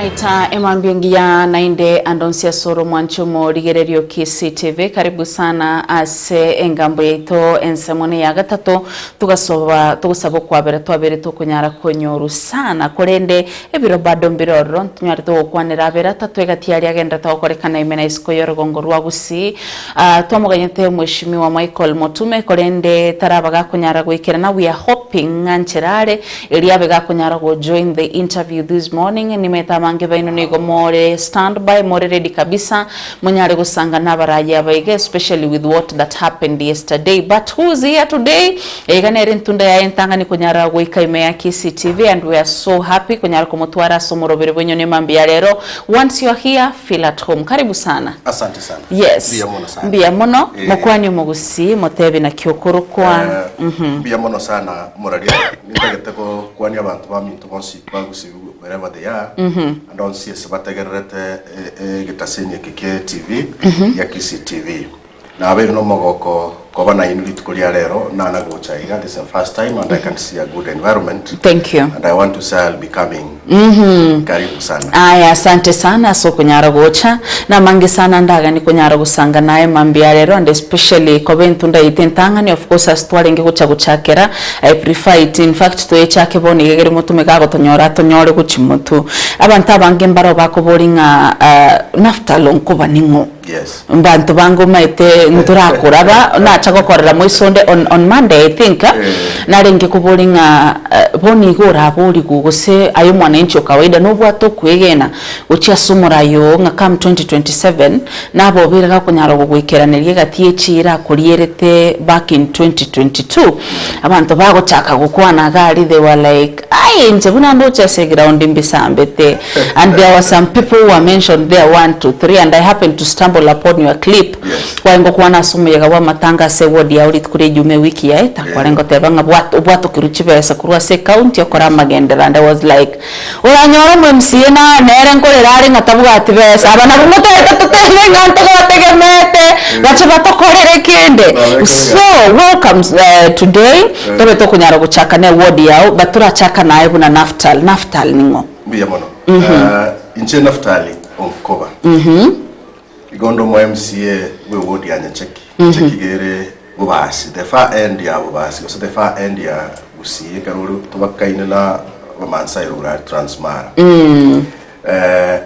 Alright, emambiongia nainde andonsia soro mwanchumo ligererio Kisii TV. Karibu sana ase engambo yeito ensemone ya gatatu tugasaba kwabera twabere tukunyara konyoru sana kurende ebiro bado mbiroro tunyari tukwanira abera tatwegatiari agenda takorekana imena isiko yorogongo rwa Kisii twamuganyete mweshimiwa Michael Motume kurende tarabaga kunyara gwikirana. We are hoping ancherare eliabe ga kunyara go join the interview this morning. Nimeta mange baino nigo more standby more ready kabisa munyare gusanga nabaraye abaige, especially with what that happened yesterday. But who's here today? Eganere ntunda ya entangani kunyara gwika ime Kisii TV, and we are so happy kunyara kumutwara somorobere bonyo ne mambia lero. Once you are here, feel at home. Karibu sana. Asante sana. Yes. Mbia mono mukwanyu mugusi motebe na kyokoro kwa mbia mono sana moralia nitageteko kwani abantu bamintu bonsi bagusi wherever they are and on CS batagerete gitaseni kike TV ya Kisii TV na abero no mogoko koba na inu litukulia lero na nagocha iga. This is the first time and I can see a good environment. Thank you. And I want to say I'll be coming. Karibu sana. Aya, asante sana. So kunyara gocha na mangi sana ndaga ni kunyara gusanga nae mambia lero, and especially kobentunda itentangani of course astwalenge gucha guchakera. I prefer it, in fact to echake boni gegere Motume gago tonyore guchimutu abantu abange mbaro bakoboringa Naftal Onkoba ningo. Yes. Mbantu bangu maite nturakuraba na chagokorera moisonde on Monday I think narenge kubolinga boni gora boli gugose ayo mwanenchi kawaida no bwato kwegena ucia sumurayo nga kam 2027 nabo biraga kunyara gugwikeraniriye gatiechira kurierete back in 2022 abantu bago chaka gukwana gali, they were like ai nje buna ndo chase ground mbisambete and there were some people who were mentioned there 1 2 3 and I happened to stumble upon your clip. Yes. Kwa ngo kwana sumuyega wa matanga se wodi ya ulit kuri jume wiki ya eta kwa ngo tebanga bwato kiruchibesa kurwa se county okora magendera, and I was like uranyoro mu MCA na nere nkorerari ngatabuga atibesa abana bumuto tutele nganto bategemete bache batokorere kende. So welcome today tobe to kunyara guchaka ne wodi ya batura chaka nae buna Naftal ningo mbia mono inche Naftal Onkoba igondo mo MCA we wodi anya cheki gere bubasi the far end ya bubasi, so the far end ya Kisii karuru tubakaine na bamansa irura transmara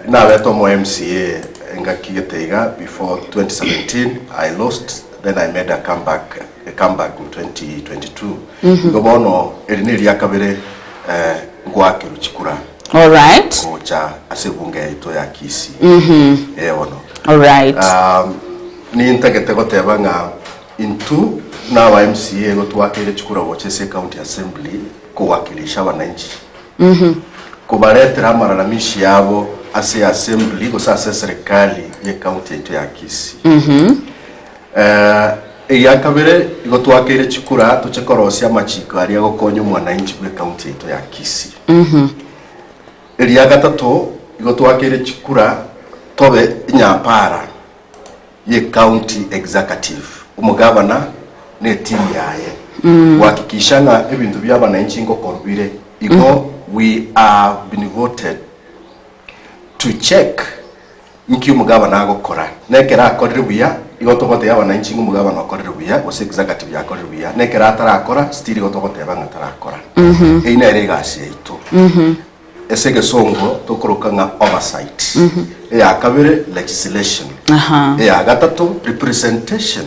na weto mo MCA ngakigiteiga before 2017 I lost, then I made a comeback in 2022 gobono eriniri yakabere ngwake ruchikura. All right. Ocha asebunge ito ya Kisii ono. All right. Ni intagete gotebanga into na wa MCA gotwakire chukura wochese county assembly ko wakilisha wananchi kubaletera amararamishi yabo ase assembly go sasa serikali ye county ito ya Kisii yakabere gotwakire chukura tuchekorosia machiko ari gokonyo mwananchi we county ito ya Kisii ya gatatu igotwakire chukura tobe nyampara ye county executive umugabana ne team yaye wakikishanga ebintu by'abananchi ngo korubire igo we are been voted to check nki umugabana agokora nekera akorire buya igotogote y'abananchi ngo umugabana akorire buya ose executive yakorire buya nekera atarakora still igotogote y'abanga atarakora ina regasi ito esege songo tokoroka nga oversight ya kabere legislation ya gatatu representation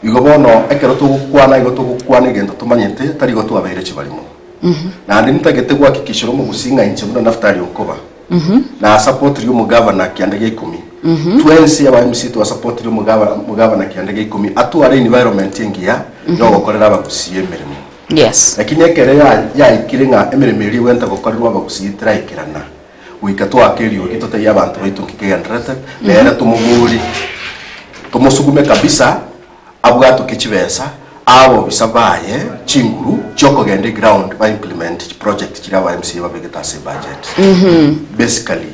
igobono ekero tugukwana igendo tumanyete tari go twabere kibalimo na ndi mutagete gwakikishiro mu gusinga inche buna Naftal Onkoba na support ryo mugabana kiandege 10 twensi aba MC to support ryo mugabana kiandege 10 atuare environment ngiya no gokorera abakusiyemere. Yes. Lakini ekere ya ikiringa emeremeri wenta gokorerwa bagusitira ikirana wikatwa akerio itote y'abantu baitungike andrete nere tumuguri tumusugume kabisa abwato kicibesa abo bisabaye chinguru choko gende ground by implement project kiraba MC babegeta se budget basically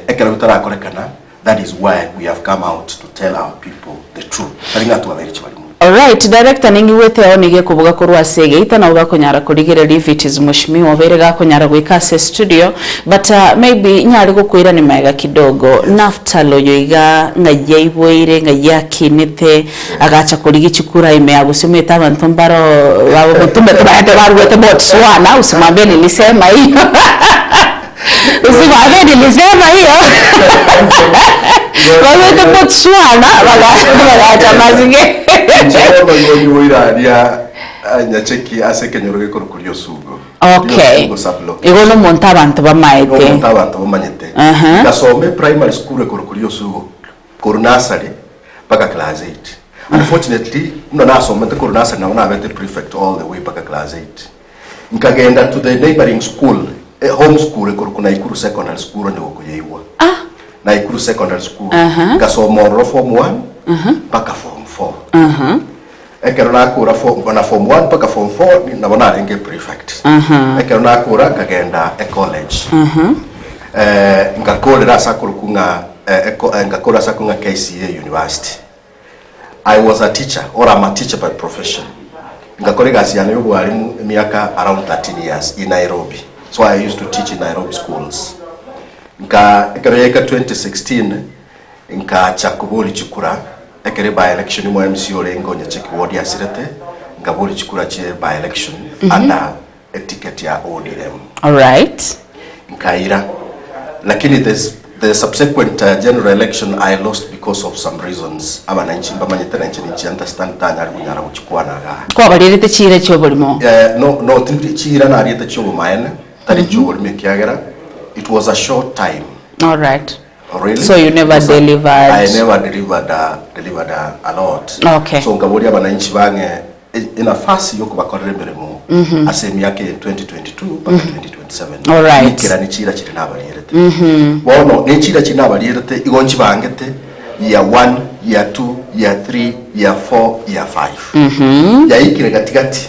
ekere bitara korekana. That is why we have come out to tell our people the truth. Taringa tu aberi chibalimu. Alright, director ningi wete onige kubuga kurwa sege itana uga kunyara kurigere rivitiz mushimiwa berega kunyara gwikase studio but maybe nyari gukwira ni mega kidogo Naftal yoiga ngayibwire ngayakinite agacha kurigi chikura ime agusumeta abantu mbaro wabo mutumbe tubate barwete Botswana usimambe nilisema hiyo usimambe nilisema hiyo wabete Botswana bagacha mazinge Njono yoiraria nyacheki asekenyoroge korukurio sugo. Okay. Igono monta abantu bamaete. Monta abantu bamanyete. Gasome primary school korukurio sugo. Nursery paka class 8. Unfortunately, mna nasoma te nursery na una bete prefect all the way paka class 8. Nkagenda to the neighboring school, home school korukuna Ikuru secondary school ndio kuyeibwa. Na Ikuru secondary school. Gasoma ro form 1 paka form 4. Ekero nakura form 1 paka form 4 nabona arenge prefect. Ekero nakura kagenda college. Ngakolera sakurukunga ngakolera sakunga Kisii University. I was a teacher or I'm a teacher by profession. Ngakolega siana yo walimu miaka around 13 years in Nairobi. So I used to teach in Nairobi schools. Ekero yeka 2016 chakubuli chikura ekere by election mo MC olengo nya cheki ward ya sirete ngabuli chikura che by election under a ticket ya ODM. All right. Nkaira lakini the subsequent general election I lost because of some reasons abananchi bamanyetera nchi understand tanya kunyara kuchukwana ga kwa balirete chire chobolimo no tindi chira na ariete chobo maene tari chobolime kiagera. It was a short time. All right. Really? So you never delivered? I never delivered a lot. Okay. So ngabori abananchi bange ina fasi yoko bakorere meremo asemi yake 2022 mpaka 2027. All right. Nikira ni chira chiri nabalirete. Bono ni chira chiri nabalirete igonchi bangete year 1, year 2, year 3, year 4, year 5. Ya ikire gatigati.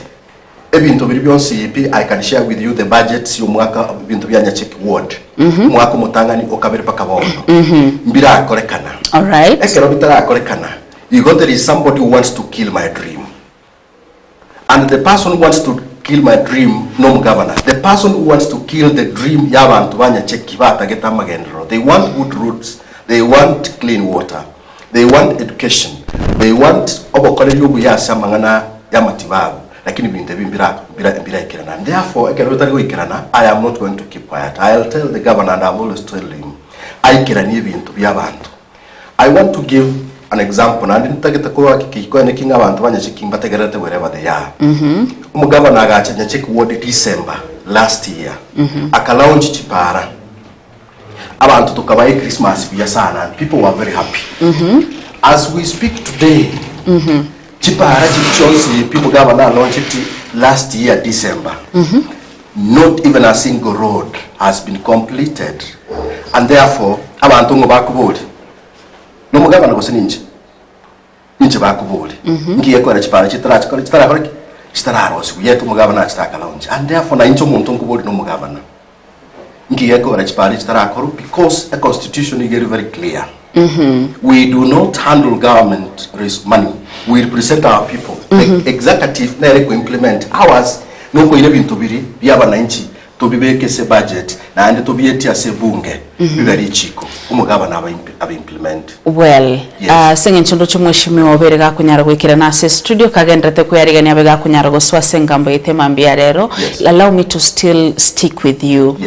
Ebintu biri byonsi yipi I can share with you the budgets yo mwaka bintu byanya check ward. Mwaka mutangani okabere paka bono. Mbira akorekana. All right. Ekero bitara akorekana. You got there is somebody who wants to kill my dream. And the person who wants to kill my dream no governor. The person who wants to kill the dream yabantu banya check kibata geta magendro. They want good roads, they want clean water. They want education. They want obokole yobu yasa mangana yamatibabu. Lakini bintu bimbira ikirana. And therefore ekero bitari ikirana I am not going to keep quiet. I'll tell the governor and I'll always tell him aikirani bintu byabantu. I want to give an example and nitageta ko akiko ne kinga abantu banyachiki mbategerete wherever they are. Umugavana agacha nyachiki ward December last year. Akalaunch chipara. Abantu tukabaye Christmas bya sana. People were very happy. As we speak today, chipara chichosi people governor launched it last year December. Not even a single road has been completed. And therefore, abantu ngo bakubuli. No mugabana gose ninje bakubuli. Ngiye ko chipara chitara rosi yetu mugabana chitaka launch. And therefore na incho muntu ngubuli no mugabana. Ngiye ko chipara chitara koru because the constitution is very clear. We do not handle government money. We represent our people. The executive na implement ours no ko ile bintu biri byabananchi to bibeke se budget na ande to biyeti ase bunge bibari chiko umugabana aba implement. Well, senga nchondo chumweshimiwa oberega kunyara gwikira na se studio kagendete kuyarigania abega kunyara goswa sengambo itema mbia rero. Allow me to still stick with you.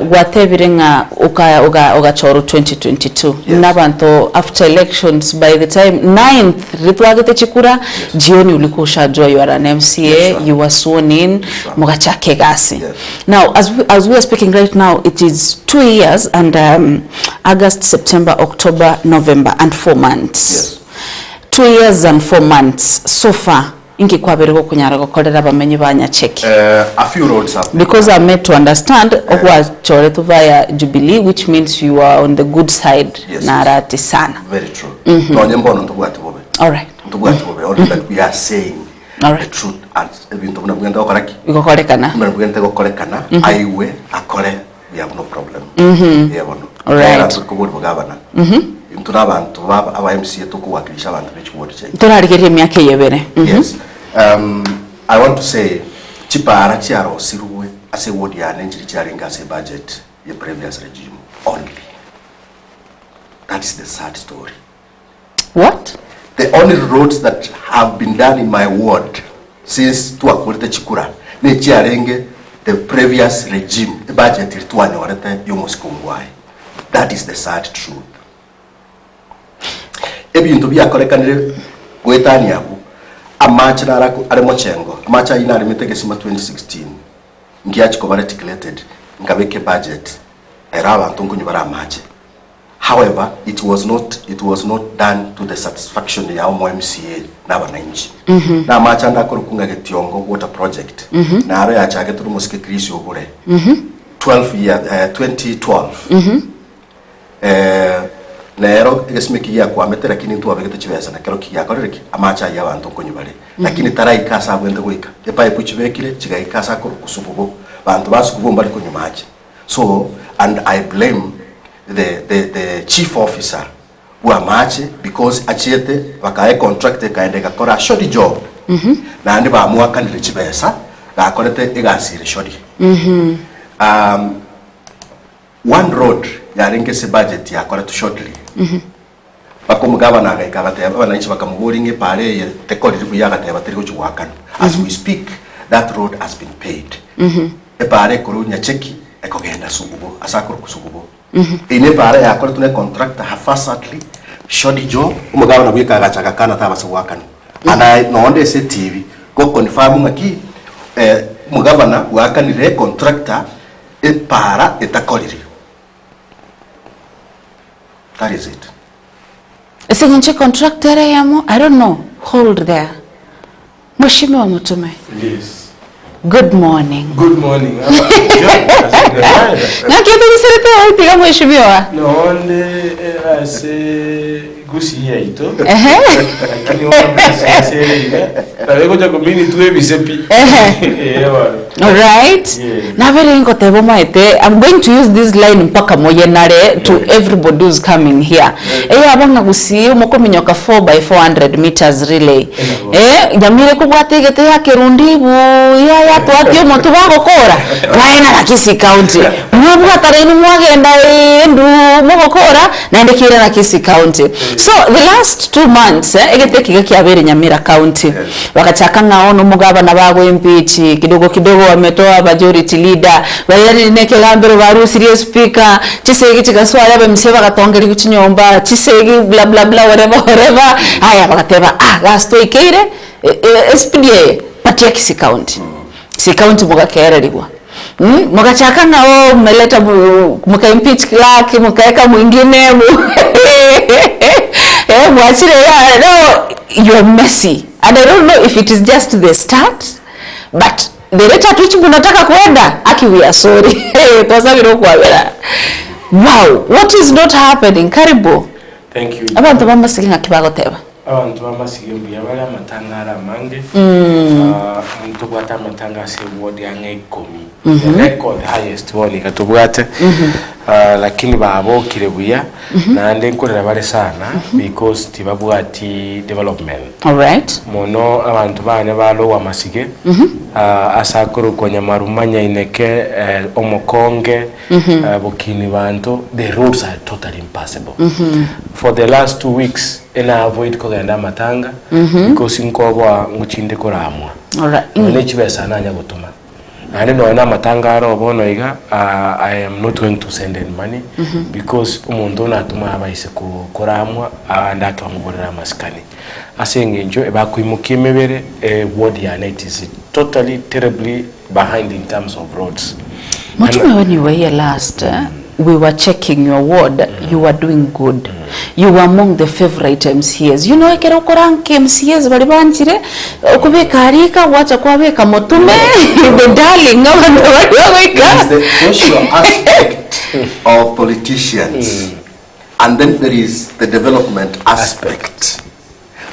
Whatever uga choro 2022 nabanto after elections by the time 9th ritwagete chikura jioni ulikusha jua you are an MCA, you were sworn in mugachake gasi. Now as we are speaking right now, it is 2 years and August, September, October, November and 4 months. 2 years and 4 months so far. Inki kwa berego kunyara gokorera bamenyi banya check. A few roads up. Because I'm made to understand okwa chore to via Jubilee, which means you are on the good side. Narati sana. Very true. No nyembo no tubwati bobe. All right. Tubwati bobe. All that we are saying. All right. The truth and ebintu buna bugenda okoraki. Bikokorekana. Buna bugenda gokorekana. Aiwe akore we have no problem. All right. Tukubuli bugabana. ntuna abantu aba MCA tukuwakilisha abantu b'ekiwodi kyaitu turarigeria emyaka eyebere. Yes. I want to say chipara kyarosirwe ase wodi yane njiri kyaringa ase budget ye previous regime only. That is the sad story. What? The only roads that have been done in my ward since tuakurite chikura ne kyarenge the previous regime the budget ilitwanyorete yomusikungwai. That is the sad truth. Ebintu byakorekanire gwetani abu amacha naraku ari mochengo amacha ina ari mitegesima 2016 ngiachi ko articulated ngabeke budget era abantu ngunyubara amache. However, it was not done to the satisfaction ya MCA na bananchi. Na amacha ndakoro kunga Tiongo water project na aro ya chage turu musike Kisii obure 2012 lero egesmeki ya kwa metera kini ntu abegete chibesa na kero kiya korereki amacha ya bantu konyubare lakini tarai kasa gwende gwika epa ekuchibekire chigai kasa ko kusububo bantu basukubo mbali konyumaje. So and I blame the chief officer wa mache because achiete wakae contract kaende gakora shoddy job na ndi ba muaka ndi chibesa gakorete igasire shoddy. One road yaringe se budget yakora to shortly bakomugaba naga ikabate abananchi bakamuburinge pare ye tekoriri kuyaga te bateri ko chiwakana. As we speak that road has been paid. E pare kurunya cheki ekogenda sububo asakuru kusububo ine pare yakora tune contractor haphazardly shoddy job umugaba nabwika agachaka kana tabase wakana ana nonde se TV go confirm ngaki mugabana wakanire contractor e para etakoriri. That is it. Singinche contractor yamo, I don't know. Hold there. Mheshimiwa Motume. Yes. Good morning. Good morning. Nakienda nisirete wapi kama mheshimiwa? Nonde ase Kisii yaito. Lakini wabisere tabego cha komini tuwe bisepi. All right. Na vile ngo tebo maite, I'm going to use this line mpaka moyenare to everybody who's coming here. Abanga Kisii umoko minyoka 4 by 400 meters relay. Jamire kubwategete ya kirundibu ya twatio motu bagokora. Waina na Kisii County. Mwabuga tarenu mwagenda ndu mugokora na ndikira na Kisii County. So the last 2 months egetekiga kiabere Nyamira County. Wakachaka ngaono mugaba na bago impeach kidogo wametoa majority leader bayari neke lambero baru serious speaker chisegi chigaswara bamseba gatongeri kuchinyomba chisegi bla bla bla whatever haya bakateba gasto ikeire SPDA patia Kisii County. Kisii County mugakererigwa mugachaka ngao meleta muka impeach clerk mukaeka mwingine mwachire ya no you're messy and I don't know if it is just the start but the rate at which munataka kuenda aki we are sorry twasabira kwabera. Wow, what is not happening? Karibu. Thank you. Abantu bamasikinga kibagoteba abantu bamasikinga yabali amatangara mange muntu bwata amatanga se ward yange 10 the record highest one katubwate lakini babokire buya nande nkorera bare sana because tibabwati development. All right. Mono abantu bane balo wa masige asakuru konya marumanya ineke omokonge bokini bantu the roads are totally impassable. For the last 2 weeks ena avoid kogenda matanga because inkobwa nguchinde koramwa. All right. Ene chibesa nanya gutuma and no na matangaro bono iga I am not going to send any money because umuntu natuma abaise kuramwa and atwamugorera maskani asenge njo ebakuimuka emebere ward ya night is totally terribly behind in terms of roads. Motume, when you were here last we were checking your ward. You were doing good. You were among the favorite MCAs. You know, ekero koranke MCAs bali banjire okubeka harika wacha kwabeka Motume the darling abantu bali wabeka. There is the social aspect of politicians and then there is the development aspect.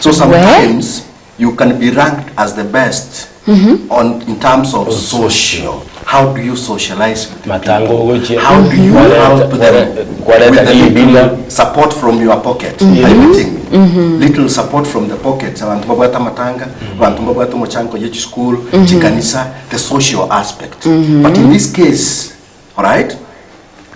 So sometimes you can be ranked as the best in terms of social. how do you socialize with the Matango people? How do you help them with the little support from your pocket? Are you getting me? Little support from the pocket. Abantu babata matanga, abantu babata mochanko yechi school, chikanisa, the social aspect. But in this case, all right,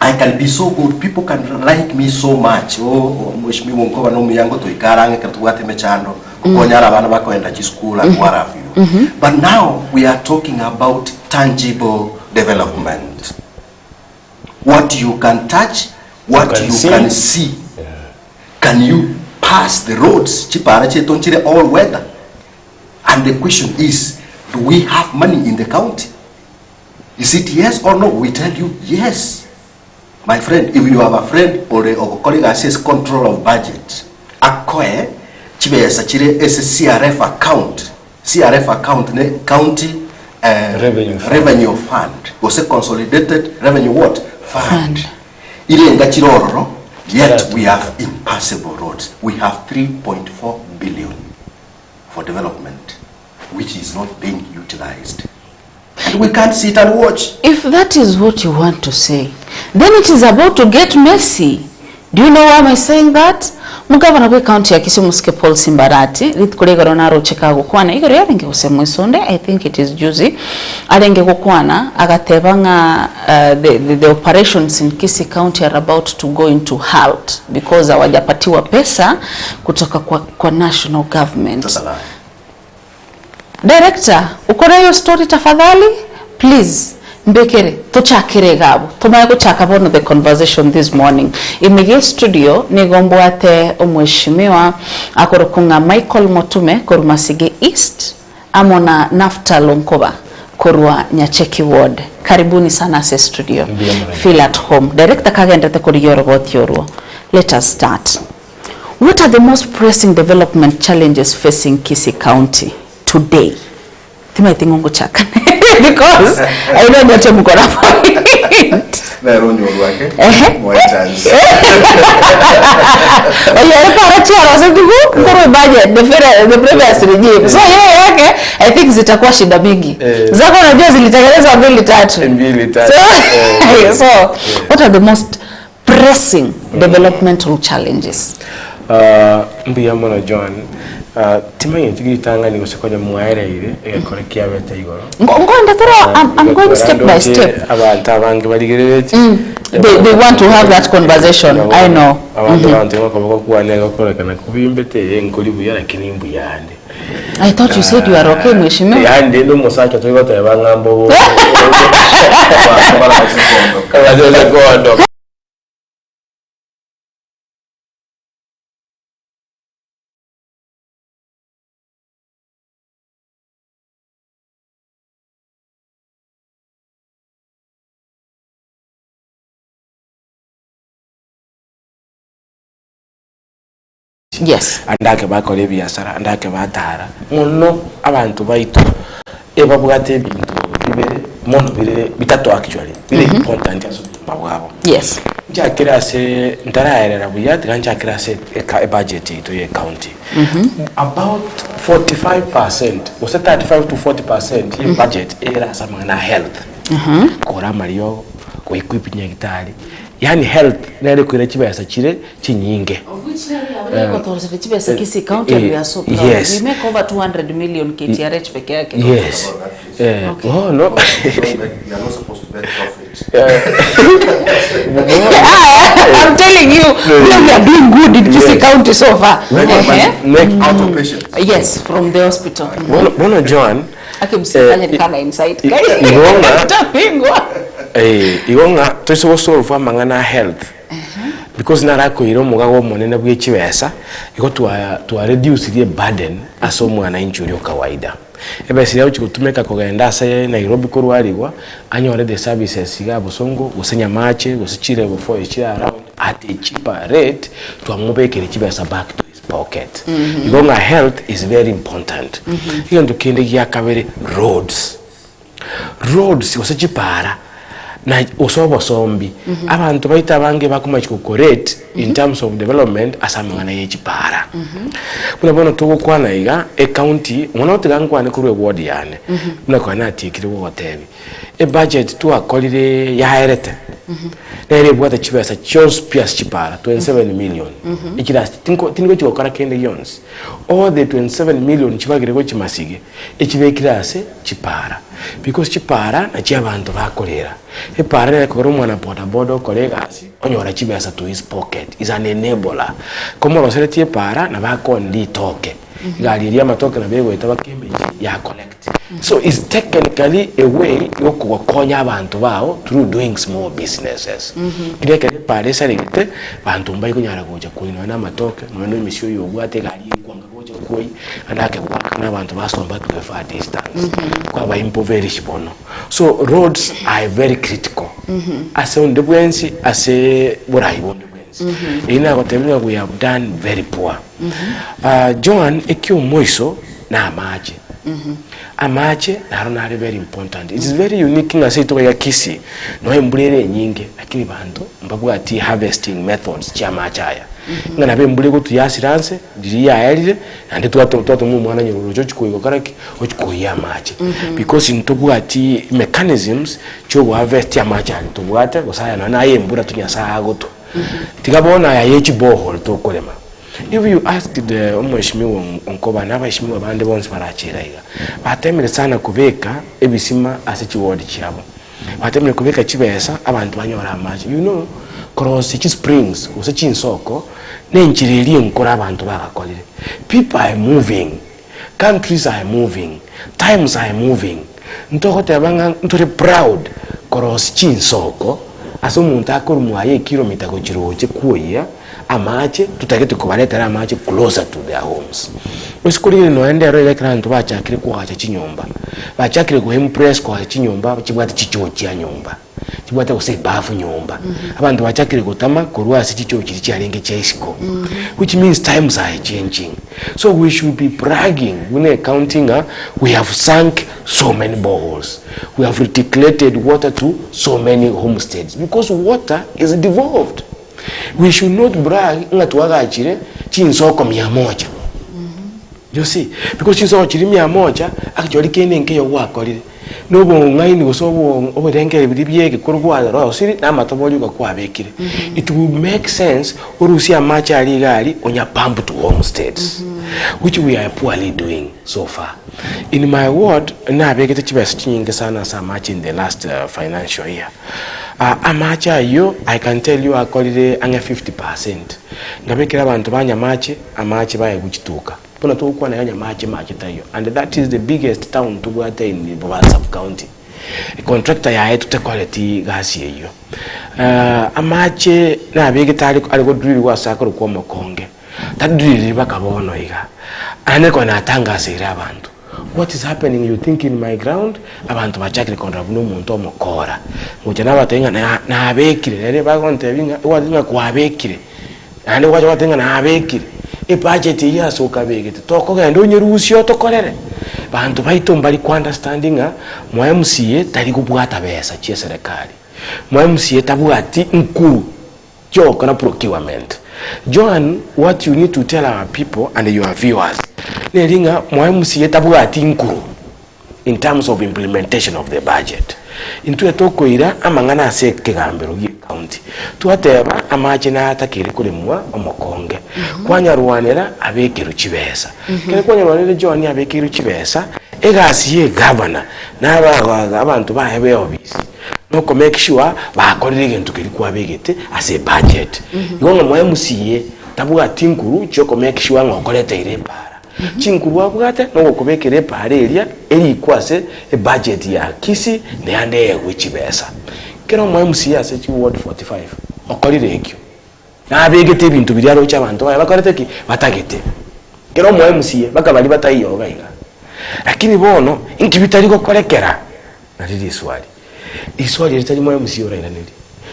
I can be so good. People can like me so much. Oh, Motume Hon Naftal no miyango to ikarange katuwate mechando. Kukonyara bana bako enda chi school and what have you. But now we are talking about tangible development. What you can touch, what you can see. Can you pass the roads? Chipara chetonchire all weather. And the question is, do we have money in the county? Is it yes or no? We tell you yes. My friend, if you have a friend or a colleague that says control of budget, akoe chibe sachire is CRF account. CRF account ne county revenue fund. Was a consolidated revenue what? Fund. Ile ngachiroro, yet we have impassable roads. We have 3.4 billion for development, which is not being utilized. And we can't sit and watch. If that is what you want to say, then it is about to get messy. Do you know why am I saying that? Mugavana we county ya Kisii Musike Paul Simbarati litkulega ronaro cheka gukwana igoro yarenge usemwe sonde. I think it is juicy. Alenge gukwana agatebanga the operations in Kisii County are about to go into halt because hawajapatiwa pesa kutoka kwa national government. Director, ukora hiyo story tafadhali? Please, mbekere, tuchakire gabo. Tumaye kuchaka bono the conversation this morning. Imege studio, nigomboate umweshimiwa, akorokunga Michael Motume, Korumasige East, amona Naftal Onkoba, Korua Nyacheki Ward. Karibuni sana se studio. Feel at home. Director kagendete kuri yorobot yoruo. Let us start. What are the most pressing development challenges facing Kisii County today? Because I know that you're going to point. More chance. The previous regime. So yeah, okay. I think zitakuwa shida mingi. Zako najua zilitengenezwa mbili tatu. So what are the most pressing developmental challenges? Mbiyamona John. Timanyi tigitanga ni gusekonya mwaere ire egakorekia beta igoro. I'm going step by step. Abantu abange baligereti. They want to have that conversation. I know. Abantu bakoboko kwanega korekana kubimbete enkoli buyara kinimbu yande. I thought you said you are okay, Mweshime. Yande no musaka toyota yabangambo. Kabadola godo. Yes. Andake bakole byasara andake batara muno abantu baitu ebabugate bintu bibere mono bire bitatu actually bire important aso mabwabo. Yes. Njakira se ndaraerera buyati kanjakira se e budget ito ye county about 45% or 35 to 40% ye budget era samana health kora mario ko equip nyegitali yani health nere kwira kibasa kire kinyinge Kisii County we are so proud. Yes. We make over 200 million KTRH peke yake. Yes. Okay. Oh no. You are not supposed to bet profit. I'm telling you, we are doing good in Kisii County so far. Make out of patients. Yes, from the hospital. Bono John. Akimsifanya nikala inside. Igonga toso solve amangana health. Because narako iro mugago monene bw'ekibesa iko to reduce the burden aso mwana injuri kawaida. Ebesi yawo chikutumeka kugenda ase Nairobi korwaligwa anyore the services ga busongo gusenya mache gusichire before around at a cheaper rate to amubekere kibesa back to his pocket. Igonga health is very important. Iyo ndukende ya kabere roads usachipara na usobo sombi abantu baita bange bakuma chikukorate in terms of development asamangana yechipara kuna tuko kwana iga e county mwana otigangwa ne kuri ward yane kuna kwana atikire wotebi a budget to a colleague yaerete. Nere bwata chibesa chose pias chipara 27 million. Ikidas tingo to okara kende yons. All the 27 million chibagire go chimasige. Echibekirase chipara. Because chipara na chiabantu bakolera. E para ne koro mwana boda bodo kolega asi onyora chibesa to his pocket is an enabler. Como lo seletie para na bakondi toke. Gari ria matoke na bego etaba kembe ya collect. So it's technically a way yokukonya abantu bao through doing small businesses. Kile kale paresa ligite bantu mbai kunyara goja kuino na matoke no emisio yo bwate gari kwanga goja koi andake kwakana abantu basomba to a far distance. Kwa ba impoverish bono. So roads are very critical. As on the bwensi as a burai bondo. Ina kotemina we have done very poor. John ekyo moiso na amache. Amache na very important. It is very unique nga seto ya Kisii. No embulere nyinge akili bantu mbabu ati harvesting methods cha machaya. Nga nabe mbule ko tuyasiranse diri ya elire ande twato mu mwana nyoro cyo chikoyo karaki ochikoya amache. Because intobu ati mechanisms cho harvest ya macha ntobwate gosaya na naye mbura tunyasa agoto. Tikabona ya yechi bohol to kolema. If you ask the Mheshimiwa Onkoba na Mheshimiwa bande bonse barachira iga. Batemere sana kubeka ebisima asechi ward cyabo. Batemere kubeka chibesa abantu banyora amaje. You know cross each springs usechi insoko nenchiriri nkora abantu bagakolire. People are moving. Countries are moving. Times are moving. Ntokote abanga ntore proud cross chinsoko. Aso umuntu akorumwaye kilomita ko chiroje kuya amache tutagete kubaletera amache closer to their homes. Usikurire no ende ro ile krantu bachakire kwacha chinyomba. Bachakire ku impress kwa chinyomba chibwate chichochi ya nyomba. Chibwate use bafu nyomba. Abantu bachakire gutama kurwasi chichochi cyarenge chesiko. Which means times are changing. So we should be bragging when accounting we have sunk so many boreholes. We have reticulated water to so many homesteads because water is devolved. We should not brag nga tuwagachire chinsoko 100. You see, because chinsoko chiri 100 actually kene nke yo wakolire. Nobo ngaini gosobo obedengere bibiye kurugwa ro siri na matoboli ko kwabekire. It will make sense urusia macha ali gali onya pump to homesteads. Which we are poorly doing so far. In my ward, na begete chibesa chinyinge sana sa much in the last financial year. Amacha yo, I can tell you akolire anga 50%. Ngabekira abantu banya mache, amache baye kuchituka. Pona to kwa na yanya mache tayo. And that is the biggest town to go in Bovas sub-county. A contractor ya yetu te quality gas yeyo. Amache na begete ali go drill wa sakoro kwa mokonge. That drill bakabono iga. Ane kwa na tanga sira abantu. What is happening? You think in my ground abantu bachakire kontrabuno muntu omukora. Mujana batenga na abekire rere bagonte binga wazinga kwa abekire. Ande waje batenga na abekire. E budget ya soka begete. Toko genda onyerusyo tokorere. Bantu baito mbali ku understanding mwa MCA tari kubwata besa chie serikali. Mwa MCA tabwati nkuru joko na procurement. John, what you need to tell our people and your viewers Neringa MCA tabwati nkuru in terms of implementation of the budget. Into etoko ira amangana ase kegambero gi county. Tuateba amache na atakire kulemwa omokonge. Kwanya ruwanera abekero chibesa. Kele kwanya ruwanera John abekero chibesa egasiye governor na abantu bahebe obisi. No make sure bakorire gentu kiri kwabegete as a budget. Ngonga mwa MCA tabwati nkuru choko make sure ngokoleta ire para. Chinkuru wabwate no kubekere para eria eri kwase a budget ya Kisii ne ande ewechibesa. Kero mwa MCA ase chi ward 45 okorire ekyo. Na abegete bintu biriaro cy'abantu bakorete ki batagete. Kero mwa MCA bakabali batayiyo gaiga. Lakini bono inki bitari gokorekera. Nariri swali. Iswali litali mwa MCA ora inaneli.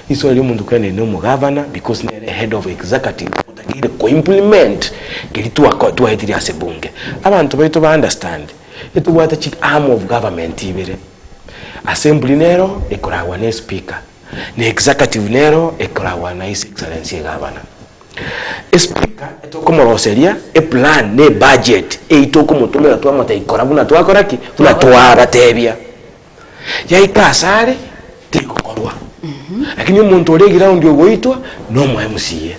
Iswali umuntu kwene no governor because ne head of executive utakire ko implement kilitu akwa etiri asebunge. Abantu baito ba understand. Etu wata chief arm of government ibere. Assembly nero ekorawa ne speaker. Ne executive nero ekorawa na his excellency governor. Speaker etoko moroseria e plan ne budget e itoko mutumira twa mata ikora buna twa koraki tuna twara tebia. yaika asare tikokorwa lakini umuntu uri ground yo goitwa no mwa MCA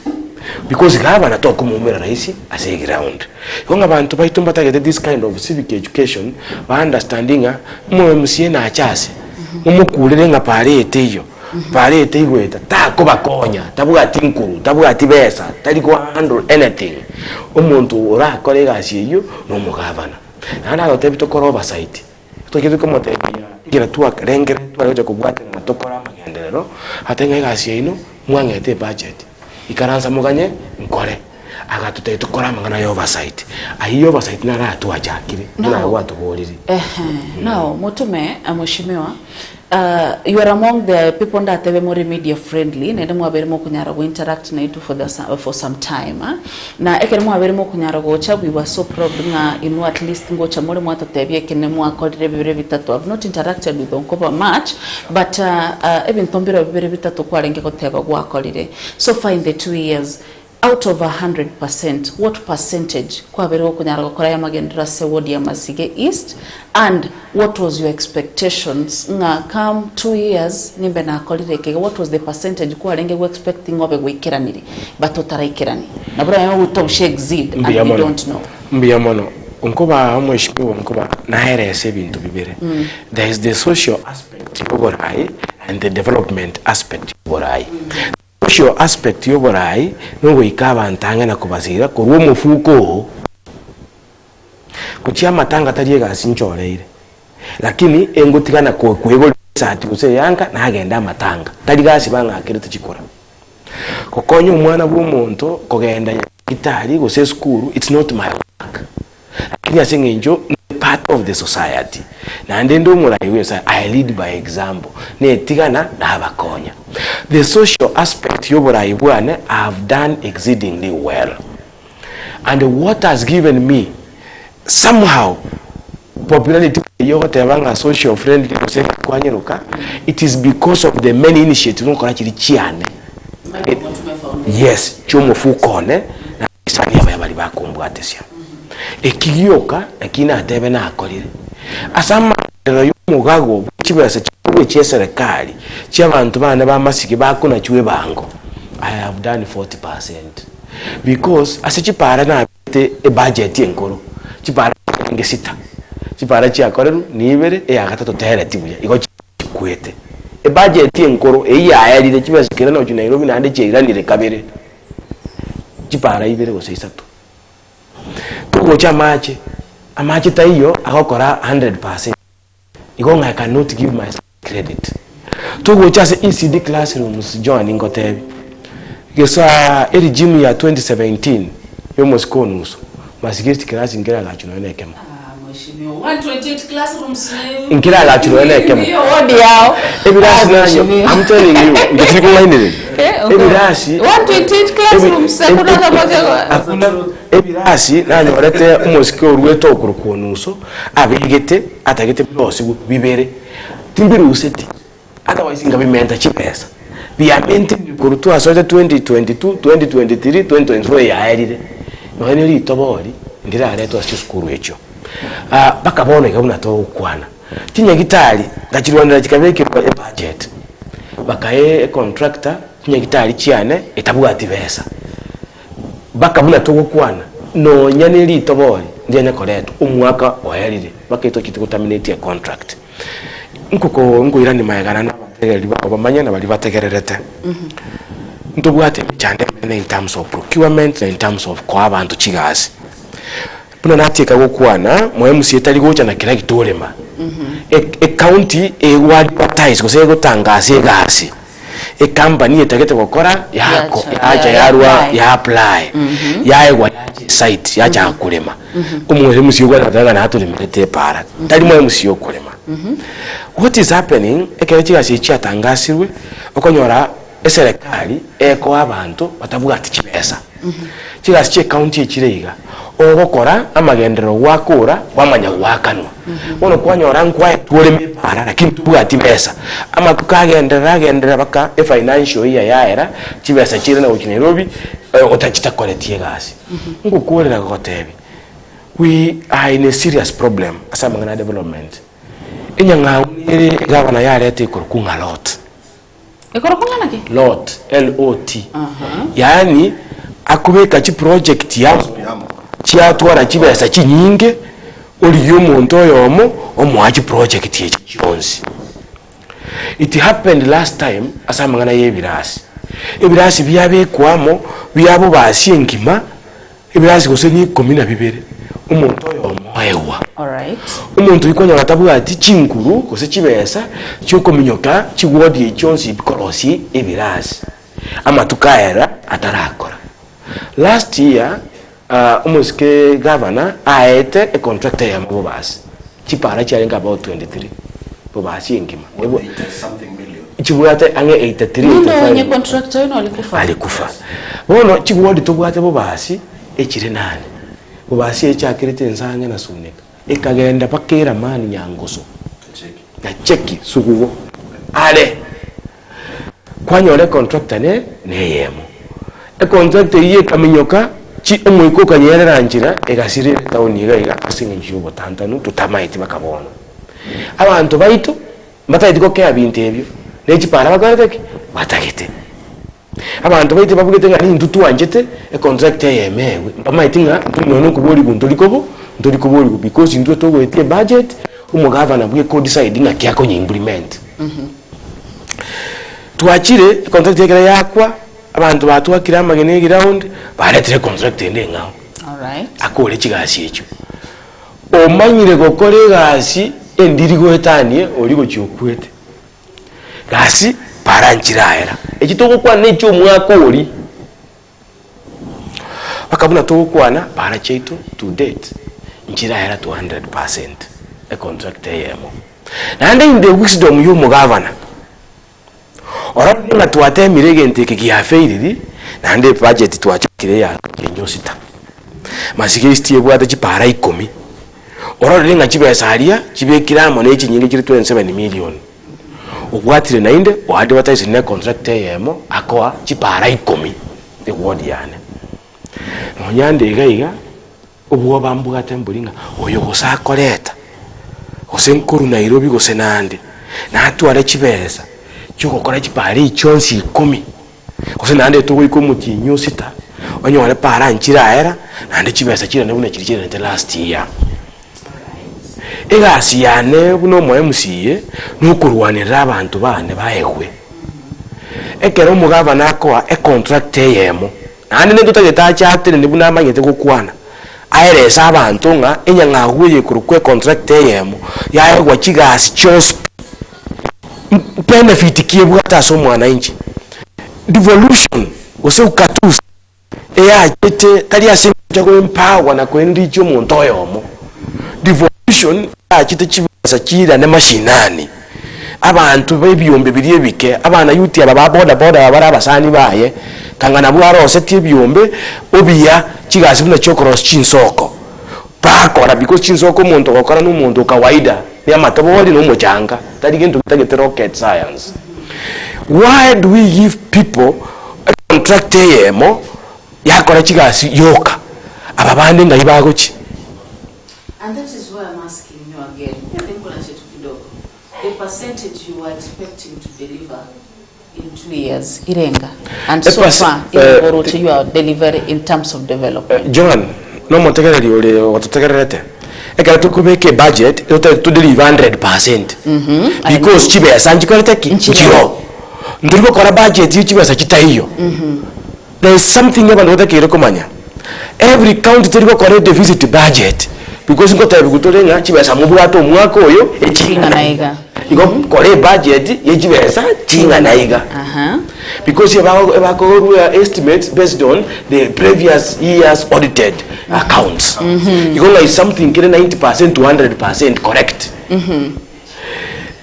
because gaba na to kumumira raisi ase ground konga abantu baitumba tagete this kind of civic education ba understanding mo MCA na achase umukulire nga parete iyo parete igweta tako bakonya tabuga tinkuru tabuga tibesa tari ko handle anything umuntu ora kolega asiyo no mugavana nana rotebito ko oversight to kitu ko motebia ngira tuwa rengere tuwa kubwate matokora magenderero hatenga igasi ino mwangete budget ikaranza muganye nkore agatute tukora mangana yo oversight ahiyo oversight na ratu ajakire na watu boliri now Motume amoshimiwa you are among the people that are more media friendly na ndemo abere mo kunyara go interact na itu for some time na ekere mo abere mo kunyara go cha we were so proud na inu at least ngo cha more mo atatebye kene mo akodire bibere bitatu. I've not interacted with Onkoba much but even tombiro bibere bitatu kwa renge goteba gwa akodire so far in the 2 years out of 100%, what percentage kwa bere okunyara gukora ya magendera se ward ya Masige East, and what was your expectations nga come 2 years nimbe na akolireke? What was the percentage kwa renge go expecting obe gwikiraniri but utaraikerani na bura yo utobushe exceed and we don't know mbiyamono Onkoba amweshimiwa Onkoba na herese bintu bibere. There is the social aspect oborai and the development aspect oborai. Social aspect yoborai no ikaba ntanga na kubasira kurwo mufuko kuchia matanga tariye gasinchoreire lakini engutikana ko kwego sati kuse yanga na agenda matanga tari gasi banga akirite chikora kokonyo umwana bw'umuntu kogenda gitari gose school it's not my work lakini asengenjo part of the society na ndendo murayiwe sa I lead by example ne tigana na abakonya. The social aspect yoborayi bwane have done exceedingly well, and what has given me somehow popularity yogotebanga social friendly kuse kwanyiruka, it is because of the many initiatives nkora kiri chiane. Yes, chomo fukone na isani abali bakumbwatesia ekiyoka akina atebe na akolire asama yo mugago kibasa kibwe cyeserekali cy'abantu bana ba Masigi bakuna chiwe bango. I have done 40% because asechipara na bite e budget enkoro chipara ngesita chipara cyakoreru nibere e agatatu tere tibuya igo kwete e budget enkoro e yayalire kibasa kira no Nairobi na ande chiranire kabere chipara ibere gose isatu tugo chamache amache taiyo akokora 100%. Igonga I cannot give myself credit. Tugo chase ECD classrooms joining ngotebi gesa eri gym ya 2017 yo Moscow nuso Masigi class ingera la chuno nekema mheshimiwa 128 classrooms ingera la chuno nekema odi yao evidence na I'm telling you ngitiko line evidence 128 classrooms sakuna kabaka ebirasi nanye barete umusike urweto okurukonuso abigete atagete byose bibere timbiri useti otherwise ngabimenta chipesa biamente kurutu asoje 2022 2023 2024 yaerire none litobori ngira leto asukuru echo bakabona ikabuna to ukwana tinya gitali ngachirwanira kikabeke budget bakaye contractor tinya gitali chiane etabwati besa bakabuna to ukwana no nyane litobori ndiye koleto umwaka oyarire bakaito kitiko terminate contract nkuko ngwirani mayagana na bategeri bamanya na bali bategererete ntubwate cyane in terms of procurement and in terms of kwa abantu kigazi buno natika gukwana mu MCA tari gocha na kira gitorema e county e advertise kose gutangase gasi e company etagete gukora yako yaja yarwa ya apply yaegwa site yaja kurema umwe MCA gwa natanga na atulimirete para tari mu MCA kurema. What is happening ekerechi gasi cyatangasirwe okonyora eserekali eko abantu batavuga ati kibesa kigasi cye county ekireiga ogokora amagendero wakura wamanya wakanwa ono kwanyora nkwa tureme para lakini tuvuga ati besa ama tukagendera baka financial year yaera kibesa kire na Nairobi otachita koletie gasi ngukorera gotebi we are in a serious problem as a development inyanga ere gavana yarete ikorukunga lot. Ikorukunga naki? Lot, L-O-T. Yani akubeka chi project ya chiatwara chibesa chinyinge oli yomuntu oyomo omwachi project ye chionzi. It happened last time asamangana yebirasi. Ebirasi byabekwamo byabo basienkima ebirasi goseni komina bibere. Umuntu oyomo ewa. All right. Umuntu ikonya gatabuga ati chinkuru kose chibesa cyuko minyoka chiwodi chionzi bikorosi ebirasi. Amatukaera atarakora. Last year umuske governor aete a contractor ya mabobasi. Chipara chalenga about 23. Bobasi ngima. Something million. Chibuate ange 83. Ndio wenye contractor ino alikufa. Alikufa. Bono chibuodi tobuate bobasi echire nane. Bobasi echakirete nsanya na suneka. Ekagenda pakera mani nyangoso. Na cheki sugugo. Ale. Kwanyole contractor ne yemo. E contractor ye kaminyoka chi umwiko kanyerera njira egasire tauniga igasinga njubo tantanu tutamaiti bakabona. Abantu baitu batayiti ko kya bintu ebyo. Nechi para bagareke batagite. Abantu baitu babugete ngani ntutu wanjete e contractor yemewe. Mpamaitinga tunyono kubori guntolikobo ntolikobori because ndo to wete budget umugavana bwe ko decide nga kyako nyi implement. Tuachire contract yekera yakwa abantu batwakira amagene ground baretire contract ende ngao. All right. Akole kigasi ekyo. Omanyire gokore gasi endiri gwetanie oli go kyokwete. Gasi paranchira era. Ekitoko kwa necho mwako oli. Bakabuna to kwana para cheito to date. Njira era 200% a contract yemo. Nande in the wisdom you mugavana. Ora nga tuate mirege nteke giafeiriri nande budget twachikire ya kenyosita. Masikiristi ebwata chipara 10. Ora nga chibesa alia chibekira mo nechi nyinge kiri 27 million. Obwatire nainde o advertise ne contract yemo akoa chipara 10 the word yane. Nonyande igaiga ubwo bambuga tembulinga oyo gosakoleta osenkuru Nairobi gosenande na atware chibesa cyuko kora chipari chonsi 10 gosenande to wiko mutinyo sita onyore para nchira era nande chibesa chira ne bune chirikire nte last year egasi yane buno mo MCA nukurwanira abantu bane baehwe ekero mugavana akoa e contract yemo nande ne tutageta chatene ne buna amanyete gukwana aeresa abantu nga enyanga huye kurukwe contract yemo yae gwachigasi chos benefit kiebwata so mwana inchi devolution ose ukatus eya chete tali asimba ko empower na kwendi cyo muntu oyomo devolution achite chibasa chira ne mashinani abantu bebyombe biriye bike abana yuti aba boda bara abasani baye kangana bwaro seti byombe obiya chigasi buna chokros chinsoko bakora because chinsoko muntu okora n'umuntu kawaida ya matabodi no mujanga tadi gento tagete rocket science. Why do we give people a contract yemo yakora chigasi yoka ababande nga ibagochi? And that is why I'm asking you again. The percentage you are expecting to deliver in 2 years, Irenga, and so far, you are delivering in terms of development. John, no more take it what to take it. I got to make a budget to deliver 100%. Because Chibe Sanjiko take Chiro. Ndrigo kora budget you Chibe Sachita hiyo. There is something about what I recommend. Every county to correct the visit budget. Because got to go to the Chibe Samubuato Mwako yo, a chinga naiga. You go correct budget, Yejibesa, chinga naiga. Because you have estimates based on the previous year's audited accounts. You go like something 90% to 100% correct.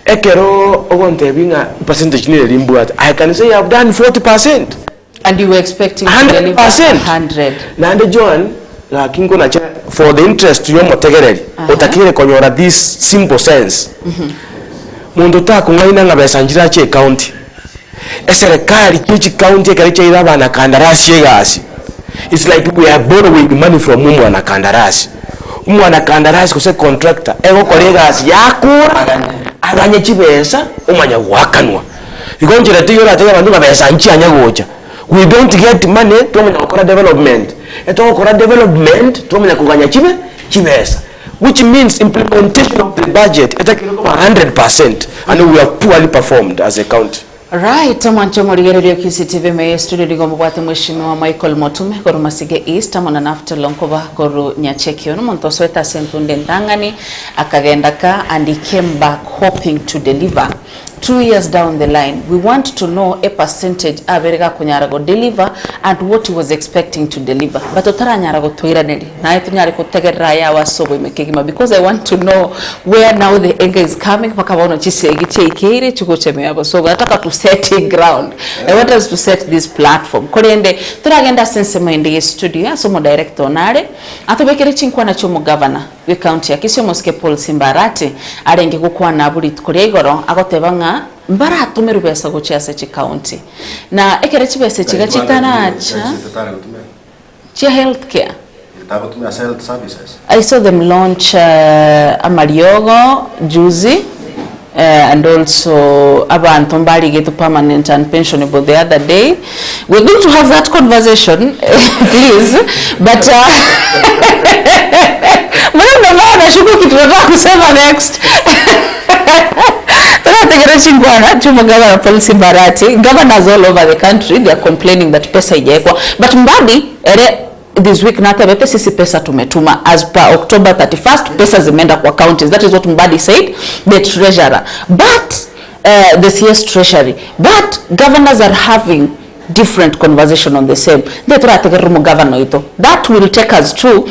Ekero ogonte binga percentage ni limbuat. I can say I've done 40%. And you were expecting 100%. 100. Nande John, kingo na for the interest yo motegereri. Otakire konyora this simple sense. Mundu ta kungaina ngabesanjira che county. Eserikali chichi county kalicha iraba na kandarasi yegasi. It's like we are borrowing money from mumu na kandarasi. Mumu na kandarasi kuse contractor ego kolegasi yakura aganye chibesa omanya gwakanwa igonjera tiyo na tega bandu babesa nchi anyagocha we don't get money tumenya gukora development etokora development tumenya kuganya chibesa which means implementation of the budget etakira 100% and we have poorly performed as a county. Right, mwancho morigererio Kisii TV me studio ligombo bwate mheshimiwa Michael Motume koru Masige East Hon Naftal Onkoba koru Nyachekio no muntu sweta sentunde ndangani akagenda ka and he came back hoping to deliver. 2 years down the line, we want to know a percentage aberega kunyarago deliver and what he was expecting to deliver. But otara nyarago toiraneli na itu nyari kutegerera ya wasobo imekegima because I want to know where now the anger is coming pakabono chisegiche ikire chukocheme yabo. So nataka to set a ground. I want us to set this platform. Korende turagenda sense mind studio asomo director nare atobekere chinkwa na chomo governor we county ya Kisii Moske Paul Simbarati arenge gukwa na buri tukore igoro agotebanga mbara atumeru besa gochiase chi county na ekere chibese chigachitana acha chia healthcare health services. I saw them launch Amariogo juzi and also abantu mbali get permanent and pensionable the other day. We're going to have that conversation please but mbona mbona shuku kitu nataka kusema next. Governors all over the country, they are complaining that pesa ijekwa. But mbadi, this week nata sisi pesa tumetuma as per October 31st, pesa zimenda kwa counties. That is what Mbadi said, the treasurer. But, the CS treasury. But, governors are having different conversation on the same. That will take us to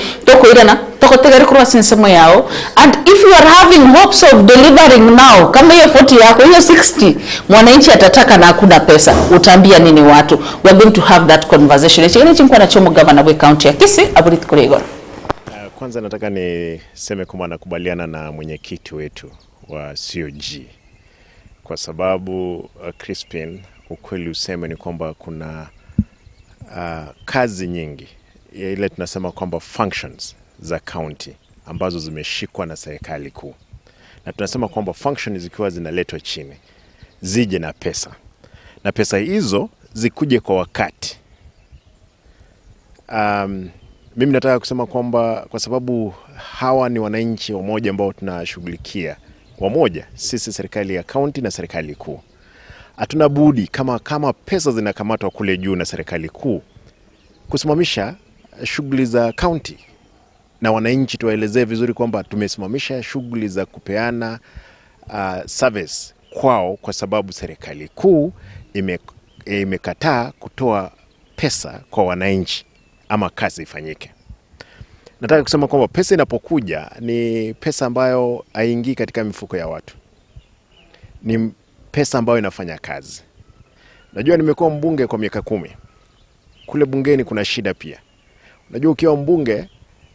and if you are having hopes of delivering now kama hiyo 40 yako hiyo 60 mwananchi atataka na hakuna pesa utambia nini watu. We are going to have that conversation. Chini chinkwa na chomo governor we county ya Kisii Aburit Kuregor. Kwanza nataka niseme kwamba nakubaliana na mwenyekiti wetu wa COG kwa sababu Crispin ukweli useme ni kwamba kuna kazi nyingi ile tunasema kwamba functions za county ambazo zimeshikwa na serikali kuu. Na tunasema kwamba functions zikiwa zinaletwa chini zije na pesa. Na pesa hizo zikuje kwa wakati. Mimi nataka kusema kwamba kwa sababu hawa ni wananchi wamoja ambao tunashughulikia. Wamoja sisi serikali ya county na serikali kuu. Hatuna budi kama pesa zinakamatwa kule juu na serikali kuu kusimamisha shughuli za county. Na wananchi tuwaelezee vizuri kwamba tumesimamisha shughuli za kupeana service kwao kwa sababu serikali kuu imekataa kutoa pesa kwa wananchi ama kazi ifanyike. Nataka kusema kwamba pesa inapokuja ni pesa ambayo haingii katika mifuko ya watu. Ni pesa ambayo inafanya kazi. Najua nimekuwa mbunge kwa miaka 10. Kule bungeni kuna shida pia. Unajua ukiwa mbunge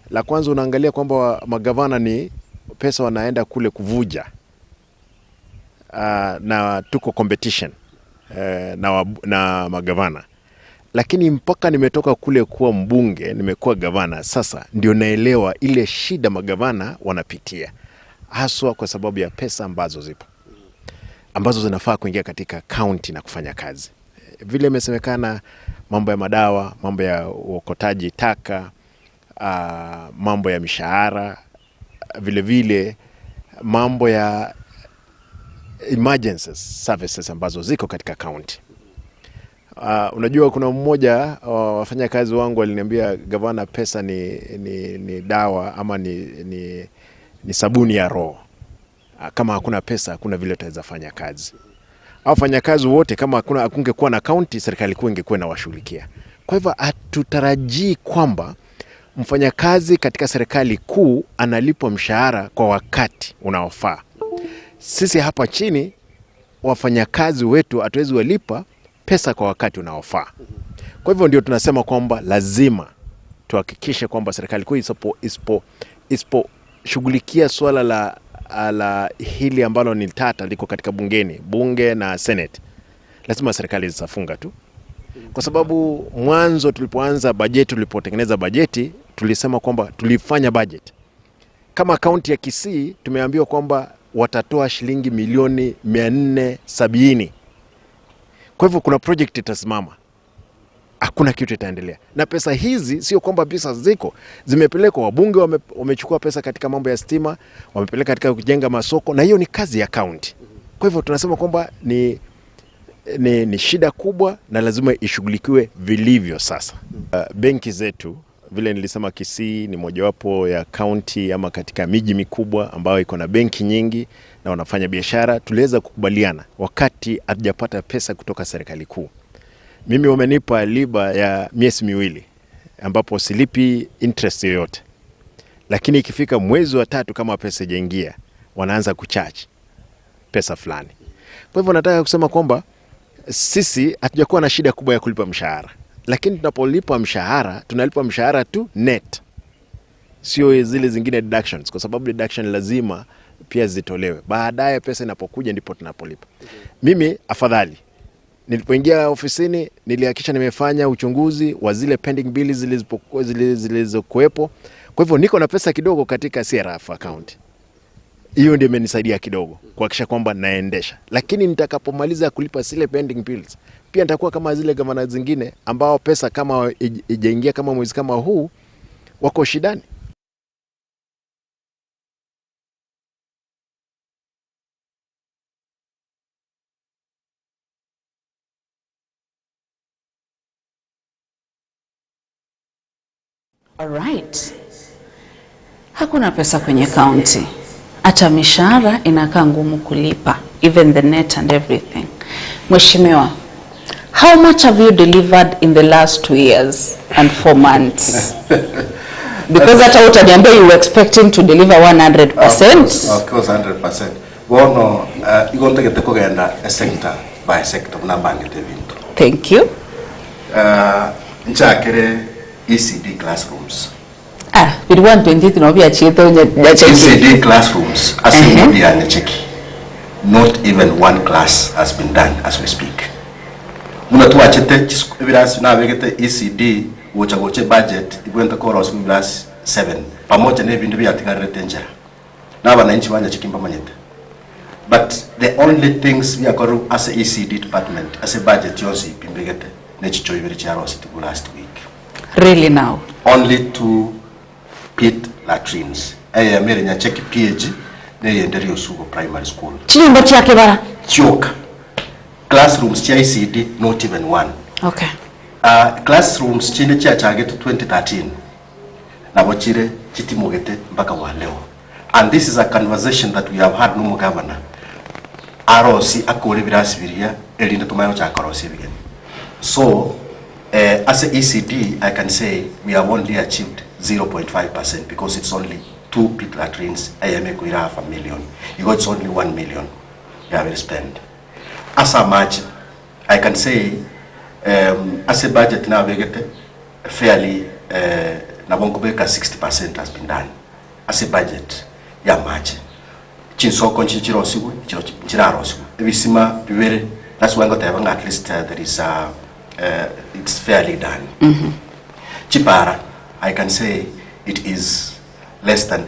la kwanza unaangalia kwamba magavana ni pesa wanaenda kule kuvuja na tuko competition na magavana. Lakini mpaka nimetoka kule kuwa mbunge, nimekuwa gavana, sasa ndio naelewa ile shida magavana wanapitia. Haswa kwa sababu ya pesa ambazo zipo. Ambazo zinafaa kuingia katika county na kufanya kazi. Vile imesemekana mambo ya madawa, mambo ya uokotaji taka, mambo ya mishahara, vile mambo ya emergency services ambazo ziko katika county. Unajua kuna mmoja wafanya kazi wangu aliniambia gavana pesa ni dawa ama ni sabuni ya roho. Kama hakuna pesa hakuna vile utaweza fanya kazi. Au fanya kazi wote kama hakungekuwa na county serikali kuu ingekuwa na washughulikia. Kwa hivyo hatutarajii kwamba mfanyakazi katika serikali kuu analipwa mshahara kwa wakati unaofaa. Sisi hapa chini wafanyakazi wetu hatuwezi walipa pesa kwa wakati unaofaa. Kwa hivyo ndio tunasema kwamba lazima tuhakikishe kwamba serikali kuu isipo shughulikia swala la hili ambalo ni tata liko katika bunge na senate. Lazima serikali zisafunga tu. Kwa sababu mwanzo tulipoanza bajeti, tulipotengeneza bajeti, tulisema kwamba tulifanya budget. Kama county ya Kisii tumeambiwa kwamba watatoa shilingi milioni 470. Kwa hivyo kuna project itasimama, hakuna kitu itaendelea. Na pesa hizi sio kwamba pesa ziko, zimepelekwa. Wabunge wamechukua pesa katika mambo ya stima, wamepeleka katika kujenga masoko, na hiyo ni kazi ya county. Kwa hivyo tunasema kwamba ni shida kubwa na lazima ishughulikiwe vilivyo sasa. Benki zetu, vile nilisema, Kisii ni mojawapo ya county ama katika miji mikubwa ambayo iko na benki nyingi na wanafanya biashara. Tuliweza kukubaliana wakati hatujapata pesa kutoka serikali kuu. Mimi wamenipa liba ya miezi 2 ambapo silipi interest yoyote. Lakini ikifika mwezi wa 3 kama pesa hajaingia, wanaanza kucharge pesa fulani. Kwa hivyo nataka kusema kwamba sisi hatujakuwa na shida kubwa ya kulipa mshahara. Lakini tunapolipa mshahara, tunalipa mshahara tu net. Sio zile zingine deductions, kwa sababu deduction lazima pia zitolewe. Baadaye pesa inapokuja ndipo tunapolipa. Mimi afadhali nilipoingia ofisini nilihakikisha nimefanya uchunguzi wa zile pending bills zilizokuwepo. Kwa hivyo niko na pesa kidogo katika CRF account. Hiyo ndio imenisaidia kidogo kuhakikisha kwamba naendesha. Lakini nitakapomaliza kulipa zile pending bills, pia nitakuwa kama zile gavana zingine ambao pesa kama ijaingia kama mwezi kama huu wako shidani. Alright. Hakuna pesa kwenye county. Hata mishahara inakaa ngumu kulipa, even the net and everything. Mheshimiwa, how much have you delivered in the last 2 years and 4 months? Because hata utaniambia you were expecting to deliver 100%. Of course 100%. Wono igonta gete kugenda sector by sector munabangite bintu. Thank you. Nchakere ECD classrooms. We want 20 no be achito nya ECD classrooms as in India and Cheki. Not even one class has been done as we speak. Muna tu achete evidence na vegete ECD woche budget igwenta koros plus 7 pamoja na bintu byatigara tenjera na bananchi banya chikimba manyete. But the only things we are going as a ECD department as a budget yosi pimbegete nechicho ibiri charos to last week. Really now? Only 2 pit latrines. Mere nya cheki PH ne yenderi Osugo primary school. Chimbo chake bara. Choka. Classrooms cha ECD not even one. Okay. Classrooms chine cha chage to 2013. Na bochire chitimogete mpaka wa leo. And this is a conversation that we have had no governor. Arosi akore birasibiria elinde tumayo cha korosi bigen. So as a ECD, I can say we have only achieved 0.5% because it's only 2 pit latrines. I am a 500,000. You got it's only 1 million you have spent. As a match, I can say as a budget now we get fairly Nabonkobeka 60% has been done. As a budget, ya match. Chinsoko nchichirosigu, nchirarosigu. Evisima bivere. That's why I got at least there is it's fairly done. Chipara, I can say it is less than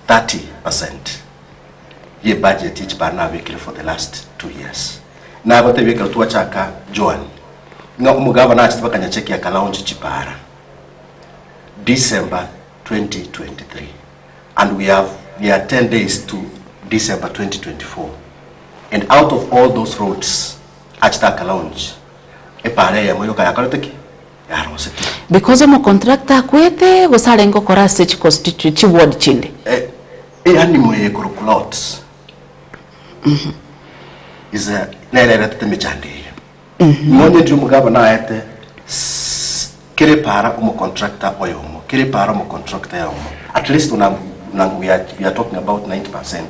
30%. Ye budget each barna vehicle for the last 2 years. Na bote vehicle tuwa chaka Joan. Nga umugava na achitwa kanya cheki ya kalaunji Chipara. December 2023. And we are 10 days to December 2024. And out of all those roads, achita kalaunji because I'm a contractor kwete gusale ngo kora stage constitute chi ward chinde ani moye kurukulots is a nere teme chande monye ndio mugaba na ete kire para umo contractor oyomo kire para umo contractor yomo at least we are talking about 90%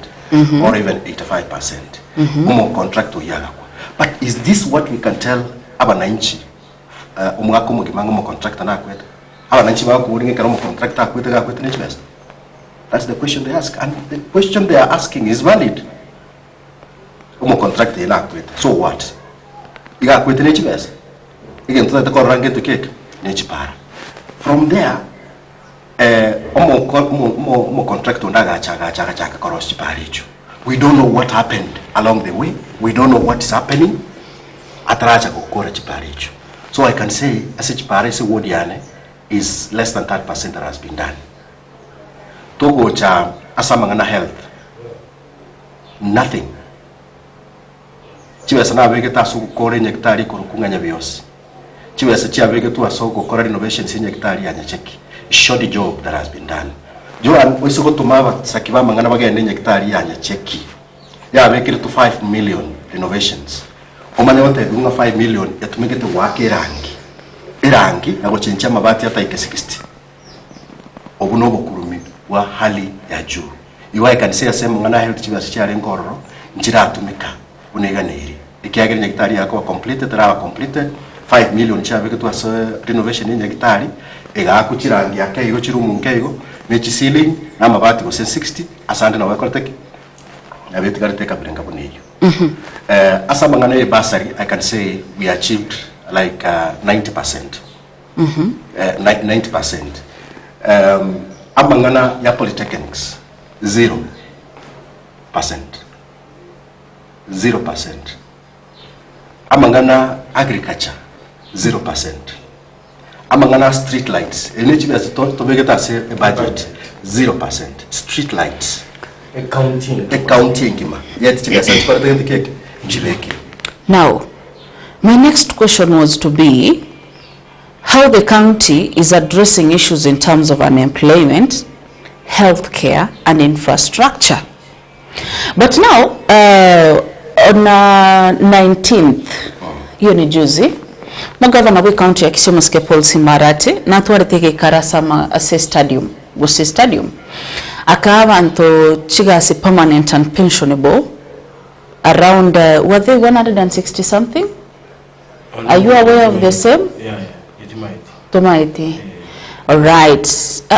or even 85% umo contractor yaga. But is this what we can tell abananchi umwako mugimanga mu contractor na kweta abananchi ba kuringe kana mu contractor kweta ga kweta nechbest? That's the question they ask, and the question they are asking is valid. Umu contractor na kweta, so what? Iga kweta nechbest? Again, to the korange to cake nechpara. From there umu contractor ndaga chaga koros chiparicho We don't know what happened along the way. We don't know what is happening. Ataraja kukora chiparicho. So I can say, as a chiparese wodiane is less than 30% that has been done. Togo cha asamangana health. Nothing. Chiwesa na vegeta su kore nyektari kurukunganya bios. Chiwesa chia vegetu asoko kore renovations nyektari anya cheki. Shoddy job that has been done. Joan oisoko tumava sakiva mangana bagende nyektari anya cheki. Ya vekire to 5 million renovations. Omane wote dunga 5 million yatumegete wake irangi na gochencha mabati hata ike 60. Obuno bukurumi wa hali ya juu. Iwa ikanise sema ngana health chiba sichare ngororo njira atumika uneganeri. Ikiagere nyektari yako completed rawa completed 5 million cha veke to renovation ni nyektari ega kuchirangi yake igo chirumu nkego mechi ceiling na mabati go 60 asante na wako teki na beti gari teka bilenga buneyo. Asamangana e basari I can say we achieved like 90%. 90%. Amangana ya polytechnics 0%. 0%. Amangana agriculture 0%. Amangana street lights. Eligible as to begeta say a budget 0%. Street lights. Accounting kima. Yet chibesa parate cake jibeke. Now, my next question was to be how the county is addressing issues in terms of unemployment, healthcare, and infrastructure. But now, on 19th, hiyo ni juzi, magavana wa county ya Kisii Muske Policy Marate na tuwareteke karasa ase stadium, Gusii Stadium. Akavanto chigasi permanent and pensionable around were they 160 something? Are you aware of the same? Yeah, it might. Tomaiti. All right.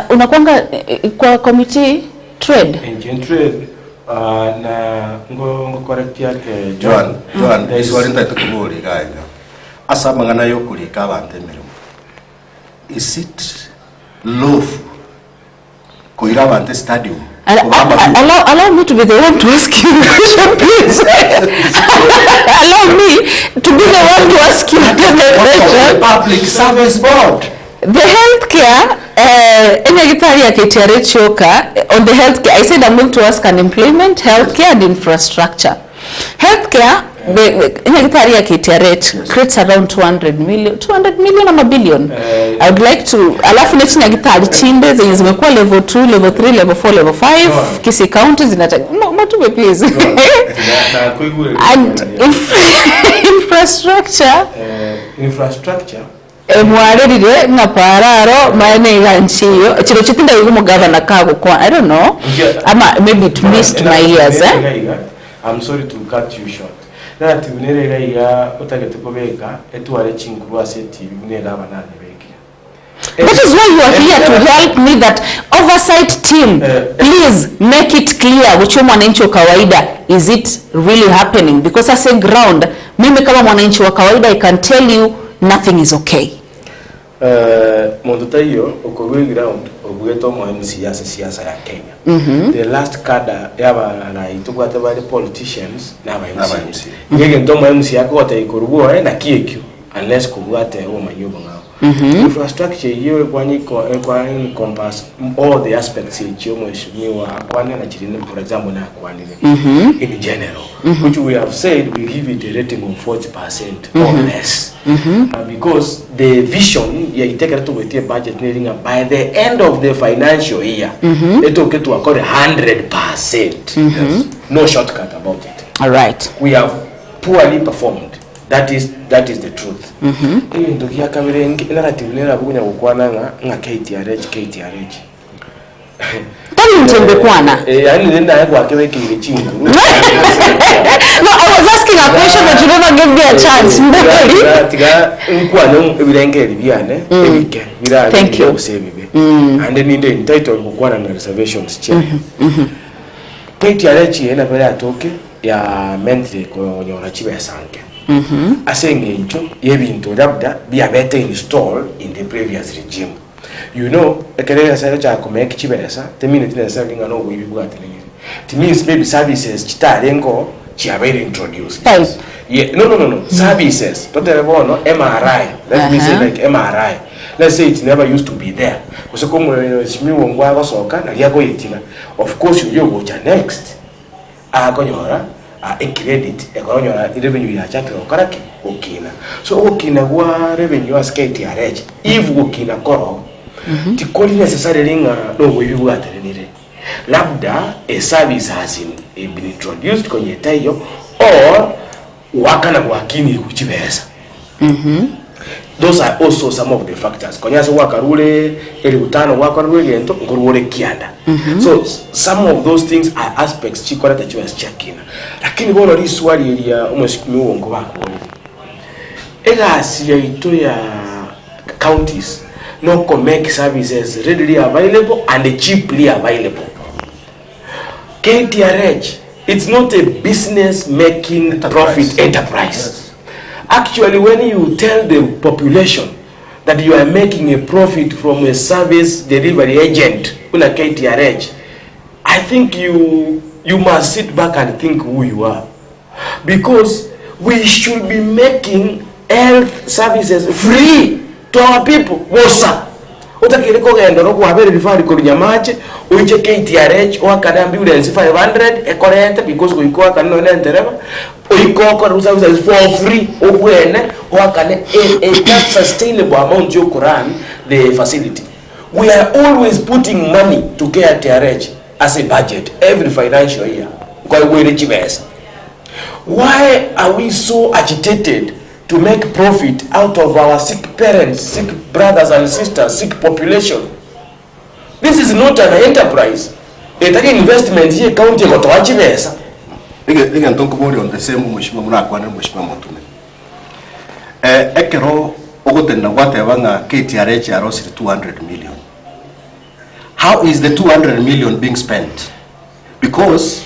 Unakwanga kwa committee trade? Engine trade na ngo correct yake Joan iswali ntatukubuli gaiga. Asa mangana yokuli kabante mirimo. Is it lawful Koira Bante Stadium? Allow me to be the one to ask you the question, please. Allow me to be the one to ask you the question. Public Service Board. The healthcare, on the healthcare, I said I'm going to ask unemployment, healthcare, and infrastructure. Healthcare, creates around 200 million or a billion. I would like to alafu next nyagitari chinde zenye zimekuwa level 2, level 3, level 4, level 5 Kisii counties zinataka Motume please. And infrastructure mwarerire na pararo maene ganchiyo chiro chitinda yugo governor kago kwa I don't know ama maybe it missed my ears. I'm sorry to cut you short. That unere ya utagete kobeka etware chinkuru aseti unera abanane beke. That is why you are here to help me that oversight team please make it clear which mwananchi wa kawaida is it really happening, because as a ground mimi kama mwananchi wa kawaida I can tell you nothing is okay. Monduta hiyo okogwe ground obugeto mu siasa ya Kenya. The last cadre yaba na itugwate bali politicians na ba MC. Ngege ndo mu MC yako ataikurugo na kiekyo unless kubwate o manyobo ngao. Infrastructure hiyo kwa encompass all the aspects hiyo mheshimiwa kwana na chini for example na kwani in general which we have said we give it a rating of 40% or less. Because the vision ya iteka to with budget needing by the end of the financial year it will get to accord 100%. Yes. No shortcut about it. All right, we have poorly performed. That is the truth. Ndo kia kamere narrative nera bugunya gukwana nga KTRH. Tani mtembe kwana. Yani nenda yako akewe kile chinguru. No, I was asking a question but you never gave me a chance. Tiga nkwana ebirenge biane ebike. Thank you. And then in the entitled gukwana na reservations chair. KTRH ena pele atoke ya mentally ko nyora chibe sanke. Asenge incho yebintu labda bia better installed in the previous regime. You know, ekerera sa cha ko make chibesa 10 minutes na sa kinga no wibi bwate It means maybe services chitarengo chiabere introduced. Type. Yeah, no. Services. Don't no MRI. Let me say like MRI. Let's say it never used to be there. Of course, you go to next. A credit, a revenue ya chakra okaraki okina. So okina wa revenue as KTRH. If okina koro, the calling necessarily no we will attend. Labda a service has been introduced kwenye tayo or wakana wakini kuchibeza. Those are also some of the factors. Konyasa wakarule eli utano wakarule gento ngurule kianda. So some of those things are aspects chikora that you are checking. Lakini bono li swali eli ya Motume Hon Naftal. Ega siya ito ya counties no make services readily available and cheaply available. KTRH, it's not a business making profit enterprise. Yes. Actually, when you tell the population that you are making a profit from a service delivery agent, una KTRH, I think you must sit back and think who you are. Because we should be making health services free to our people. Wosa. Utakile kogenda no kuhabere bifari kurunyamache uiche KTRH o akada ambulance 500 ekorente because kuikoa kanno nentereba uikoko services for free obwene o akane a sustainable amount you run the facility. We are always putting money to KTRH as a budget every financial year. Why are we so agitated to make profit out of our sick parents, sick brothers and sisters, sick population? This is not an enterprise. It's an investment here. County got to achieve this. Again, talk about on the same Motume Motume. Ekero ogotenda whatever KTRH are also 200 million. How is the 200 million being spent? Because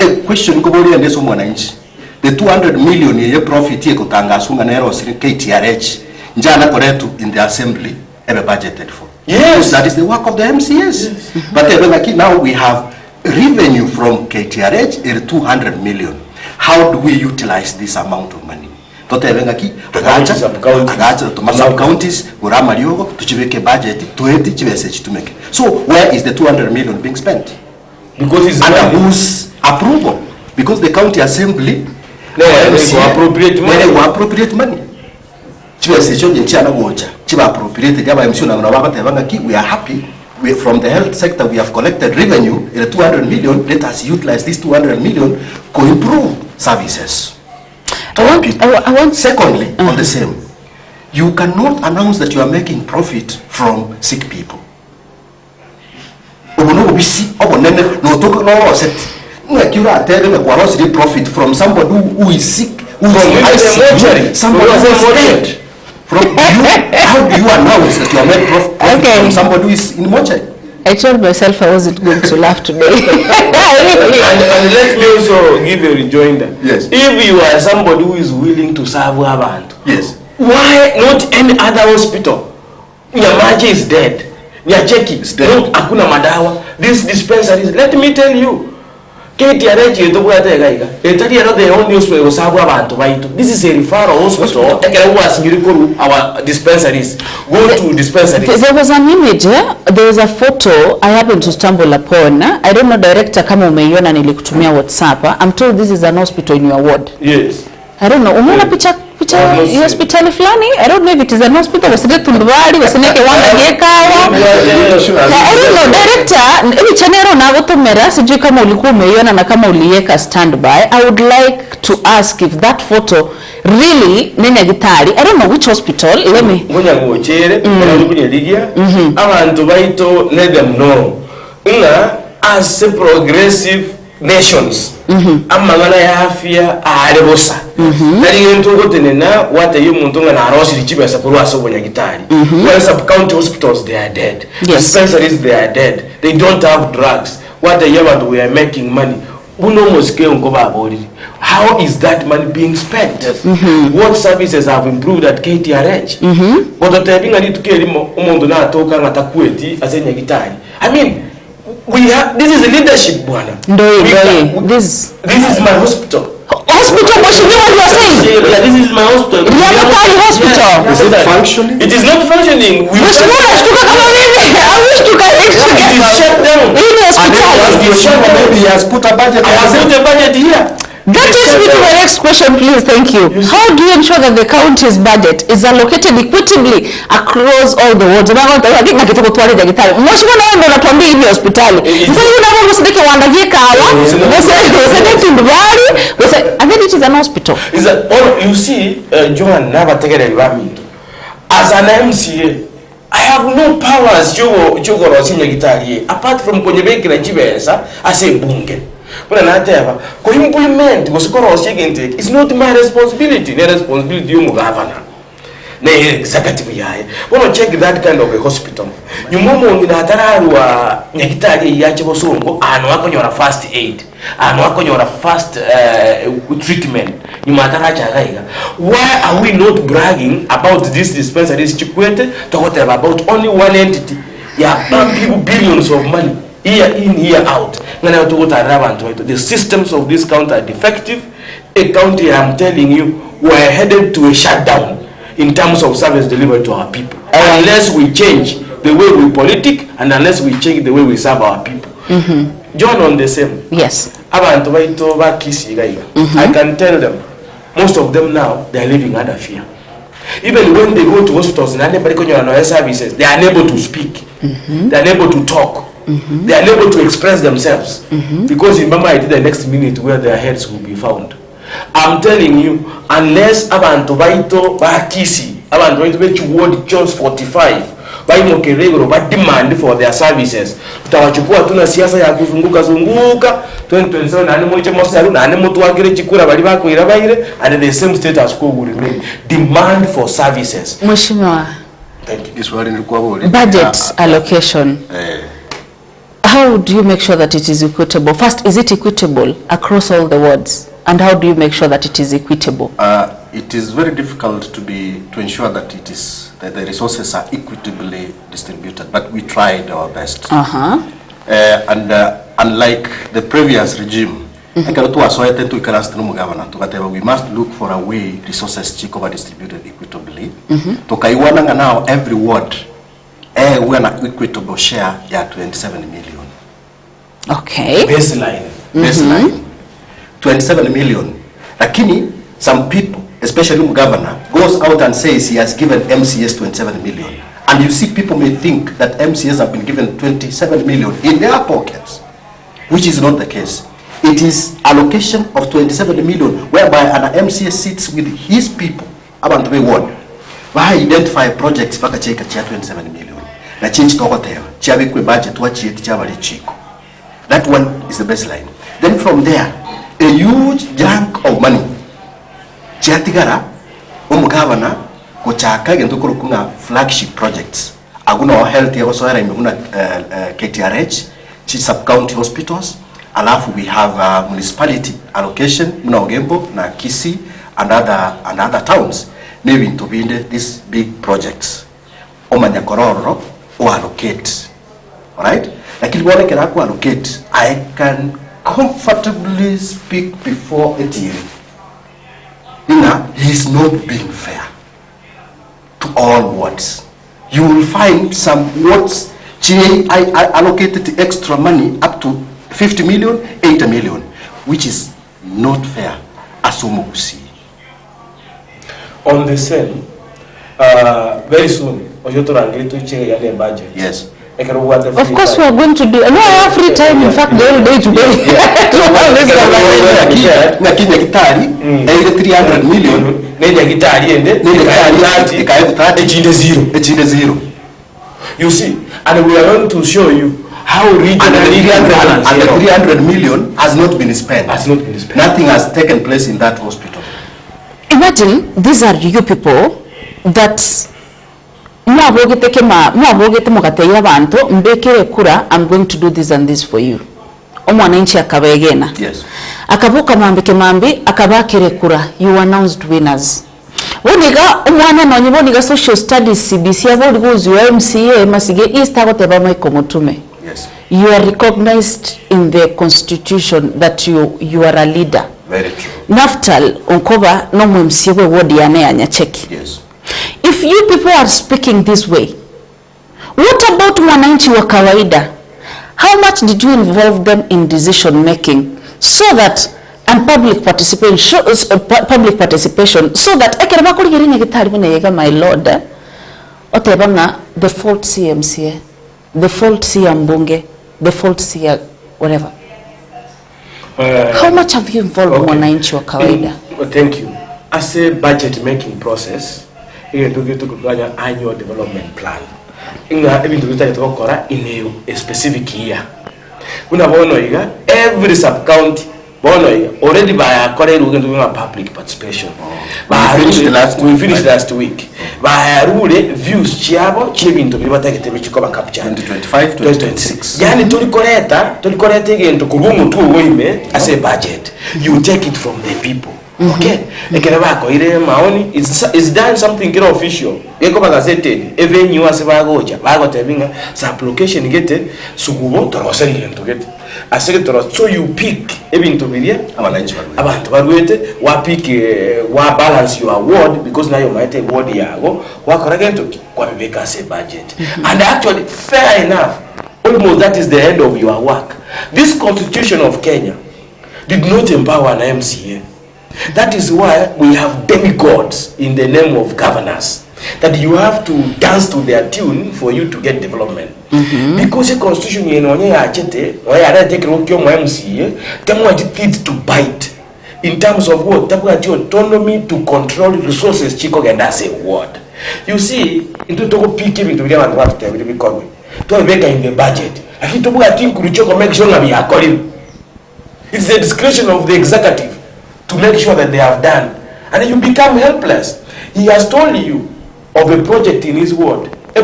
a question kubori and this mwananchi. The 200 million ye profit ye kutangasunga na ero KTRH njana koretu in the assembly ever budgeted for. Yes, because that is the work of the MCS. Yes. But now we have revenue from KTRH 200 million. How do we utilize this amount of money? Agacha to sub counties urama lyogo tuchibeke budget tueti chibese chitumeke. So where is the 200 million being spent? Because it's under whose approval? Because the county assembly they will appropriate money. We are happy. From the health sector, we have collected revenue, 200 million. Let us utilize this 200 million to improve services. Secondly, on the same, you cannot announce that you are making profit from sick people. Profit from somebody who is sick, who is somebody who is dead. From you, how do you announce that you are making profit from somebody who is in mortuary? I told myself I wasn't going to laugh today. and let me also give a rejoinder. Yes. If you are somebody who is willing to serve abantu, yes, why not any other hospital? Nyamaji is dead. Nyacheki is dead. No, akuna madawa. This dispensaries. Let me tell you. KTRH is the only hospital this is a referral hospital. Our dispensaries. Go to dispensaries. There was an image, there was a photo I happened to stumble upon. I don't know, director kama umeiona nilikutumia WhatsApp. I'm told this is an hospital in your ward. Yes. I don't know. Umeona picha hospital flani? I don't know if it is an hospital. Wasije tundubali, wasineke wanga yekawa. I don't know, director, hivi chanero na gotomera sijui kama ulikuwa umeiona na kama uliweka standby. I would like to ask if that photo really nenya gitari. I don't know which hospital. Let me. Ngoja ngochere, kunya ligia. Abantu baito let them know. As a progressive nations. Amangana ya afya arebosa. Nari yento gotenena wate yumuntunga na arosi lichibesa kurwaso bonyagitari. Where sub county hospitals they are dead. Dispensaries they are dead. They don't have drugs. What the year we are making money. How is that money being spent? What services have improved at KTRH? I mean, this is leadership, bwana. This is my hospital. Hospital, what you are saying? Yeah, this is my hospital. Hospital. Is it functioning? It is not functioning. I wish to It is shut down. Maybe he has put a budget. I have put a budget here. That takes me to my next question, please. Thank you. How do you ensure that the county's budget is allocated equitably across all the wards? And then it is an hospital. You see, Johan never take it as an MCA. I have no powers apart from I say bunge. But another implement it's not my responsibility. The responsibility you governor. Executive yai. Wanna check that kind of a hospital. You momo in Atarawa Yakitari Yachibosongo and work on your first aid and work on your first treatment. You mataraja. Why are we not bragging about this dispensary situated to whatever about only one entity? Yeah, people billions of money. Year in, year out. The systems of this county are defective. A county, I'm telling you, we're headed to a shutdown in terms of service delivered to our people. Unless we change the way we politic and unless we change the way we serve our people. John on the same. Yes. I can tell them, most of them now, they're living under fear. Even when they go to hospitals and services, they are unable to speak. They are unable to talk. They are unable to express themselves because remember it the next minute where their heads will be found. I'm telling you, unless abantu baito ba Kisii, abantu baito be ward Jones 45, ba imokerego ba demand for their services. Tutawachukua tuna siasa ya kuzunguka 2027 nani moje mosaru nani mtu wagire chikura bali bakwira bayire and the same status quo will remain. Demand for services. Mheshimiwa. Thank you. Budget allocation. How do you make sure that it is equitable? First, is it equitable across all the wards? And how do you make sure that it is equitable? It is very difficult to ensure that that the resources are equitably distributed, but we tried our best. And unlike the previous regime, we must look for a way resources are distributed equitably. Now every ward we are an equitable share ya 27 million. Okay. Baseline. 27 million. Lakini some people, especially the governor, goes out and says he has given MCS 27 million. And you see people may think that MCS have been given 27 million in their pockets, which is not the case. It is allocation of 27 million whereby an MCS sits with his people about to be won. Why identify projects paka cheka chia 27 million. Na change tokoteo chiabe kwe budget wa chieti chabali chiko. That one is the baseline. Then from there, a huge chunk of money chiatigara omugavana kochaka gento kurukunga flagship projects. Aguna wa health ya soera imeguna KTRH, sub-county hospitals. Alafu we have municipality allocation muna Ogembo na Kisii and other towns. Maybe to be in these big projects. Omanyakororo or allocate. Alright? Lakini wale kena ku allocate, I can comfortably speak before a jury. He is not being fair to all wards. You will find some wards I allocated the extra money up to 50 million, 80 million, which is not fair as Umugusi. On the same, very soon, budget. Yes. Of course, we are going to do. No, I have free time. In fact, the whole day today. 300 million. You see, and we are going to show you how regionally and the 300 million has not been spent. Nothing has taken place in that hospital. Imagine these are you people that I'm going to do this and this for you. Yes. You announced winners. Social studies CBC MCA Masige East Motume. Yes. You are recognized in the constitution that you are a leader. Very true. Naftal Onkoba no mwemsiwe wodi ya nea nyacheki. Yes. If you people are speaking this way, what about mwananchi wa kawaida? How much did you involve them in decision making so that and public participation so that ekereba kuligirinya gitari bune yega my lord otebanga the fault CMCA, the fault CMbunge, the fault CM whatever. How much have you involved mwananchi wa kawaida? Thank you. As a budget making process, you to annual development plan. In a specific year. Every sub-county already by a current we're doing a public participation. We finished last week. By a rule views chiabo chiving to be capture 2025-2026. Yani tulikoreta again to kurumu tu wime as a budget. You take it from the people. Okay, it's done something official. Every new as application get sugubo to get a second. So you pick even to be about what pick what balance your award because now you might take what yago what again to make us a budget. And actually, fair enough, almost that is the end of your work. This constitution of Kenya did not empower an MCA. That is why we have demigods in the name of governors. That you have to dance to their tune for you to get development. Because the constitution you know take MCA, them want it to bite. In terms of what? Autonomy to control resources, Chico, and that's a word. You see, into to pick him to them and what they will be called. To make in the budget. I think to make sure that we are calling. It's the discretion of the executive to make sure that they have done, and then you become helpless. He has told you of a project in his word. You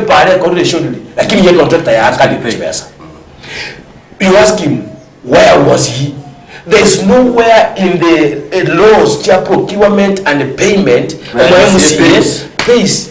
ask him, where was he? There is nowhere in the laws, procurement and the payment pays.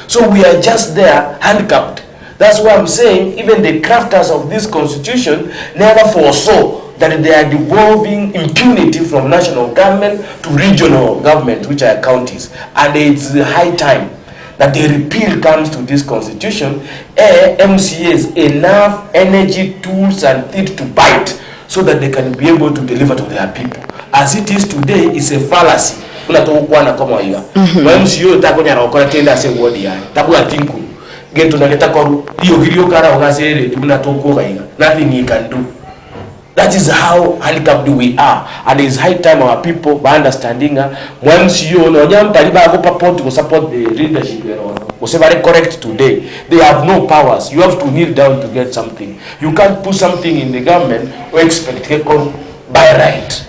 So we are just there handicapped. That's why I'm saying even the crafters of this constitution never foresaw that they are devolving impunity from national government to regional government, which are counties. And it's high time that the repeal comes to this constitution. MCAs enough energy, tools and teeth to bite so that they can be able to deliver to their people. As it is today, it's a fallacy. MCA nothing he can do. That is how handicapped we are, and it's high time our people by understanding once you know to support the leadership was very correct today. They have no powers. You have to kneel down to get something. You can't put something in the government or expect it by right.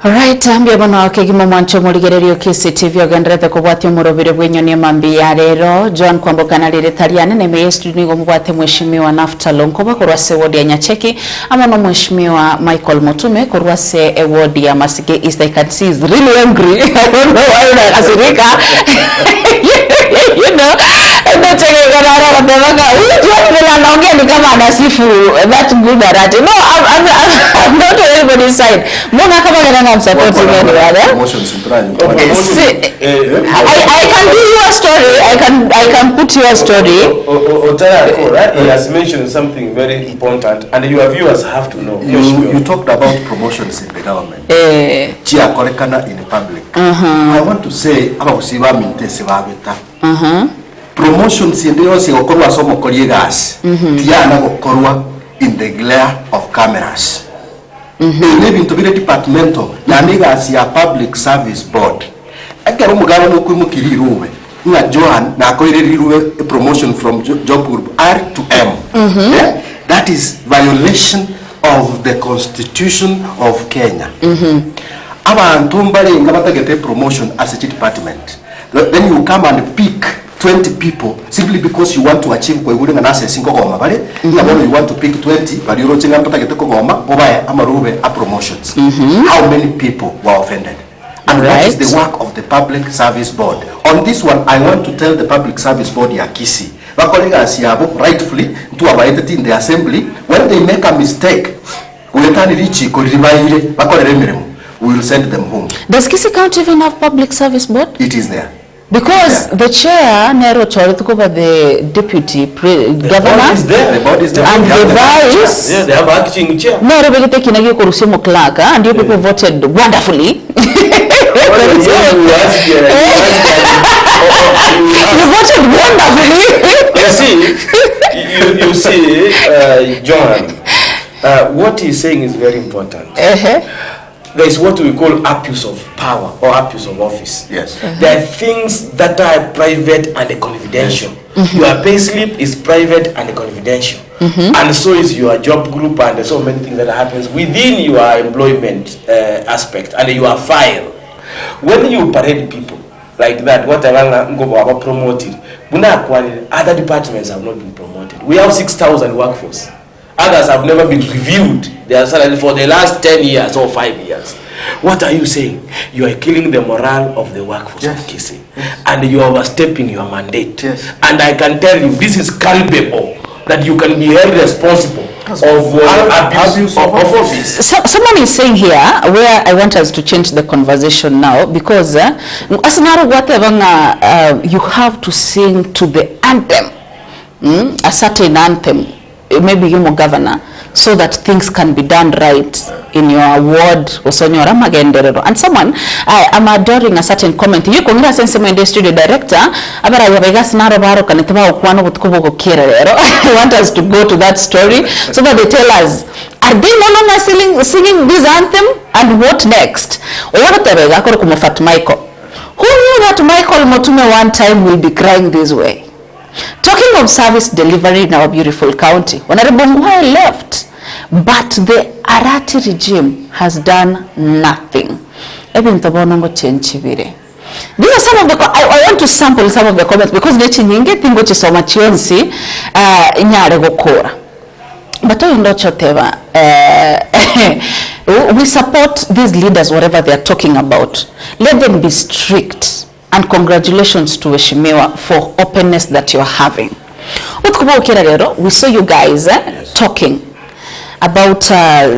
Alright, ambia bana wakegima mwancho muligererio Kisii TV ogenderete kubwatio murobire bwenyonie mambi ya rero John kwambokana lile taliane na meyestu nigo mubwate mheshimiwa Naftal Onkoba kurwase wodi ya Nyacheki ama no mheshimiwa Michael Motume kurwase wodi ya Masige East. I can see he's really angry. I don't know why unakasirika. You know, that's a good anaongea ni kama anasifu that good at no, I'm not on anybody's side. Mbona kama I'm supporting anyone. Promotions in I can give you a story. I can put you a story. He has mentioned something very important, and your viewers have to know. You talked about promotions in the government. Chia korekana in public. I want to say about siwa mintese wabeta. Promotions in the yose gokorwa somo koliegas. Tiana gokorwa in the glare of cameras. Maybe into the departmental, Nanigas ya public service board. I can umugabo no kumukiriruwe. Na Johan na koiriruwe a promotion from job group R to M. Yeah? That is violation of the Constitution of Kenya. Abantu mbale ngabata get a promotion as a department. Then you come and pick 20 people simply because you want to achieve kwa yule ngana assessing ko goma bale you want to pick 20 but you rotinga mpata gete ko goma obaye amarube a promotions. How many people were offended? And that is the work of the Public Service Board. On this one, I want to tell the Public Service Board ya Kisii bakoligasi yabo rightfully to abaite in the assembly. When they make a mistake, we will send them home. Does Kisii County even have public service board? It is there. Because the chair, Nero Choritukoba, the deputy governor, the board is there. And the vice, they have acting chair. No, Clark, and you people voted wonderfully. You voted wonderfully. You see, John, what he's saying is very important. There is what we call abuse of power or abuse of office. Yes. There are things that are private and confidential. Your pay slip is private and confidential. And so is your job group and so many things that happens within your employment aspect and your file. When you parade people like that, what Ngoba promoted, other departments have not been promoted. We have 6,000 workforce. Others have never been reviewed their salary for the last 10 years or 5 years. What are you saying? You are killing the morale of the workforce of Kisii. And you are overstepping your mandate. And I can tell you, this is culpable, that you can be held responsible of abuse of office. Someone is saying here, where I want us to change the conversation now, because as whatever you have to sing to the anthem, a certain anthem, maybe you're governor, so that things can be done right in your ward. And someone, I'm adoring a certain comment. You can hear sense my studio director. I want us to go to that story so that they tell us, are they no longer singing this anthem? And what next? Who knew that Michael Motume one time will be crying this way? Talking of service delivery in our beautiful county, Honorable Muhai left, but the Arati regime has done nothing. These are some of the, I want to sample some of the comments because we support these leaders, whatever they are talking about. Let them be strict. And congratulations to Eshimiwa for openness that you're having. We saw you guys talking about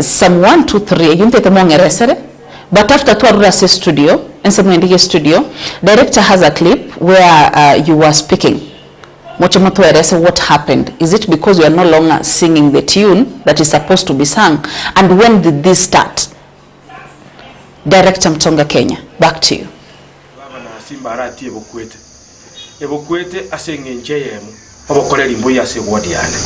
some 1, 2, 3. But after Tuarurase studio, in some studio, director has a clip where you were speaking. What happened? Is it because you are no longer singing the tune that is supposed to be sung? And when did this start? Director Mtonga Kenya, back to you. Barati ebokwete asenge njeyemu obokolera imbo ya se wodi yane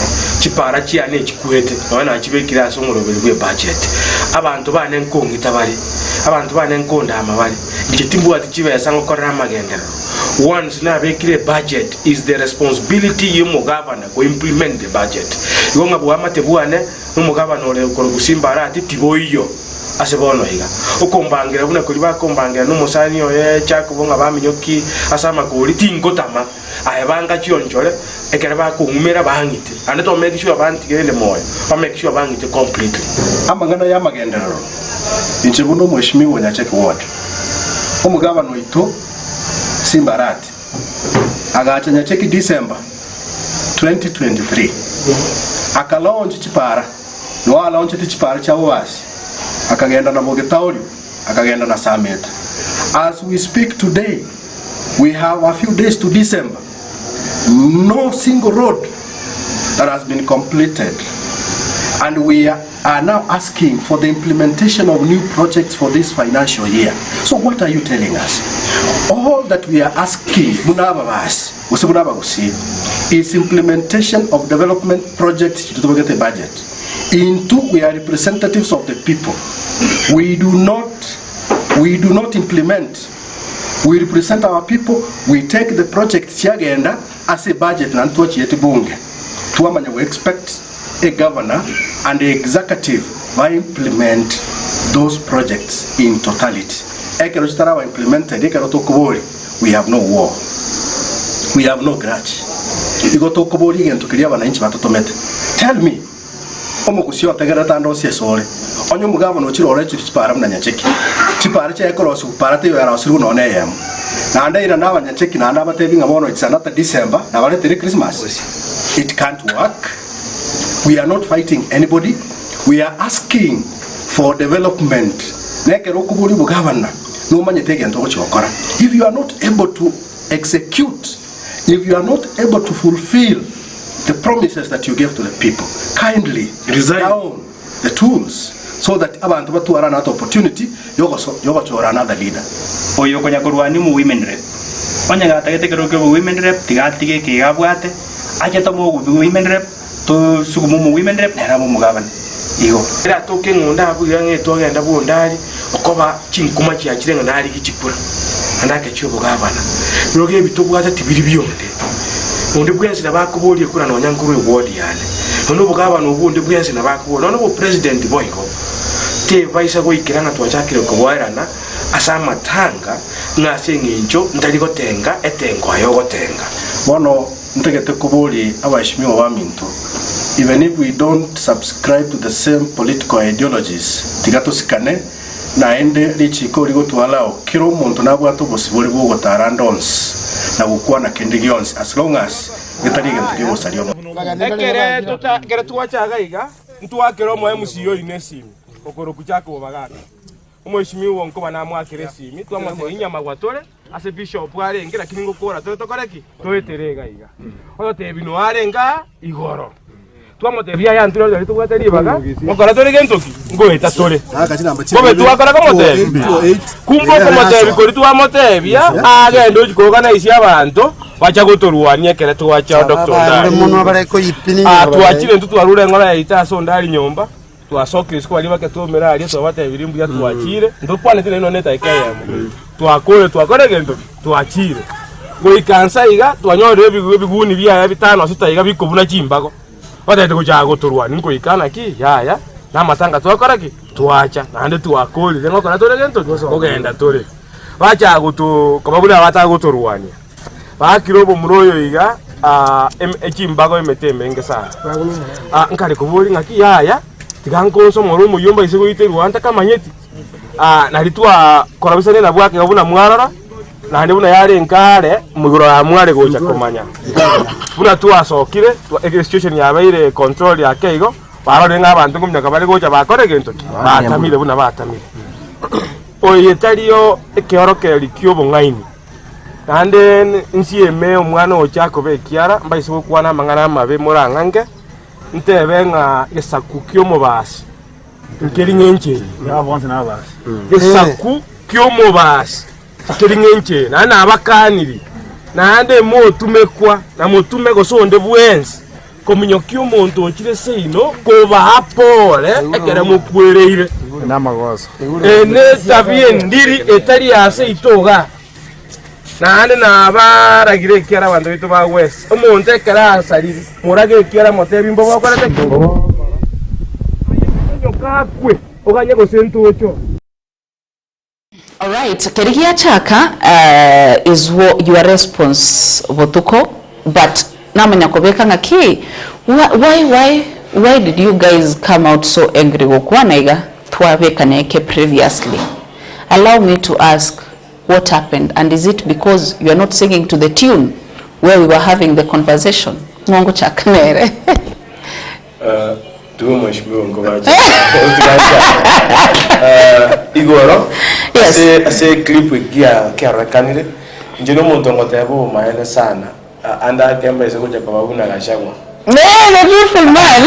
chipara chiane chikwete nona chibekira asongorobere bwe budget abantu bane nkongita bali abantu bane nkonda amabali ichitimbu ati chibesa ngokorera magendero once na bekire budget is the responsibility you governor go implement the budget yonga bwa matebuane no governor ole ko gusimbara ati tiboyo asebono higa ukombangira buna kuri bakombangira no musani oye chakubonga baminyoki asama ko litingotama ayabanga chionjole ekere bakumera bangite and to make sure bantigere moyo to make sure bangite completely amangano ya magendero inchibuno mweshimiwa nyacheki ward umugabano ito Simbarati agacha nyacheki December 2023 akalaunch chipara no alaunch chipara cha wasi akagenda na Mogetauli akagenda na Sameta. As we speak today, we have a few days to December. No single road that has been completed, and we are now asking for the implementation of new projects for this financial year. So what are you telling us? All that we are asking is implementation of development projects to get a budget. Into we are representatives of the people. We do not implement. We represent our people. We take the project agenda as a budget and we expect a governor and the executive to implement those projects in totality. We have no war. We have no grudge. Tell me, omukusio tegera tando sesore onyo mugabo no chiro re chipara mna nyacheki chipara cha ekorosu para te yara osiru no ne yem na ndaira na abanyacheki na abatevinga bono it's another December na baletire Christmas. It can't work. We are not fighting anybody. We are asking for development. Nekero kubuli bugavana no manyetege ntoko chokora. If you are not able to execute, if you are not able to fulfill the promises that you gave to the people, kindly resign down the tools so that abantu batu are another opportunity yogo chora another leader. Oyo konya kurwani mu women rep. Onya gata getekero ke women rep tigatige ke gabwate aje tomo women rep to sugumu mu women rep nera mu mugabana. Igo era toke ngunda abuya ngeto agenda bondali okoba chinkuma chiachirenga nali kichikura andake cyo bugabana biroge bitobwata tibiri byonde onde bwensi nabakuboli ekura no nyankuru ward yane ono bugabana obundi bwensi nabakuboli ono bo president boyko te baisa go ikiranga twachakire ko bwarana asama tanga ngasenginjo ndali gotenga etengo ayo gotenga bono ntegete kuboli abashimiwa baminto. Even if we don't subscribe to the same political ideologies, tigatusikane na ende lichiko ligotwalao kiro muntu nabwato bosiboli bwo tarandons na gukwa na kendigions as long as getalige ntigo salio ekere tota kere tuwachaga iga ntwakero mo MCO inesimi okoro kuchako bagaka umweshimiwa Onkoba na mwakire simi twamate inyama gwatore ase bishop arenge lakini ngokora tokoreki toeterega iga oyo tebino arenga igoro twamate bya yantiro ryo tugwateri baga ngokora tore gentoki ngoeta tore bobe twakora komote kumbo komote bikori twamote bya agendo jikogana isi abantu bacha gotorwania kere twacha Dr. Ndari twachire ntutwarure ngora yaita so ndari nyomba twasoke siko ali bake tomera ali so bate birimbu ya twachire ndopane tine no neta ikaya twakore twakore gento twachire go ikansa iga twanyore biguni bya bitano sitaiga bikobuna chimbako bate kuja gotorwani ngo ikana ki yaya na matanga twakora ki twacha nande twakole lengo kana tore gento ogenda tore bacha goto kababula bata gotorwani bakirobo muroyo iga chimbako emetembe ngesa nkali kubuli ngaki yaya tigankoso moro muyomba isego iterwa anta kamanyeti nalitwa korabisane na bwake gabuna mwarara na ndi buna yare nkare mugoro ya mware gocha komanya buna twasokire situation yabaire control ya keigo barore ngabantu ngumya kabale gocha bakore gento batamire buna batamire oyetariyo ekeoroke likyobo ngaini ande nsieme omwana ochako bekiara mbaise kwana mangana mabe morangange ntebenga yesaku kyomobasi nkeringenche yabonse nabasi yesaku kyomobasi nkeringenche na abakaniri nande motumekwa na motume gosonde bwensi komunyoki omuntu okire seino koba apole ekere mukwereire na magoso ene tabie ndiri etari ase itoga nande nabaragire kiara bantu bitu ba west omuntu ekera asariri murage kiara motebi mbo bakora tekimbo nyokakwe oganye gosentu ocho. All right, kerigia chaka is your response votuko, but namanya kobeka ngaki why did you guys come out so angry gokwana iga twabeka neke previously? Allow me to ask, what happened, and is it because you are not singing to the tune where we were having the conversation? Mungu chakanere. Tuwe mheshimiwa Onkoba. Igoro. Yes. Ase clip ikia karakanire. Njino muntu ngotebo maana sana. Anda kemba isekuja kwa babuna gashagwa. The beautiful man.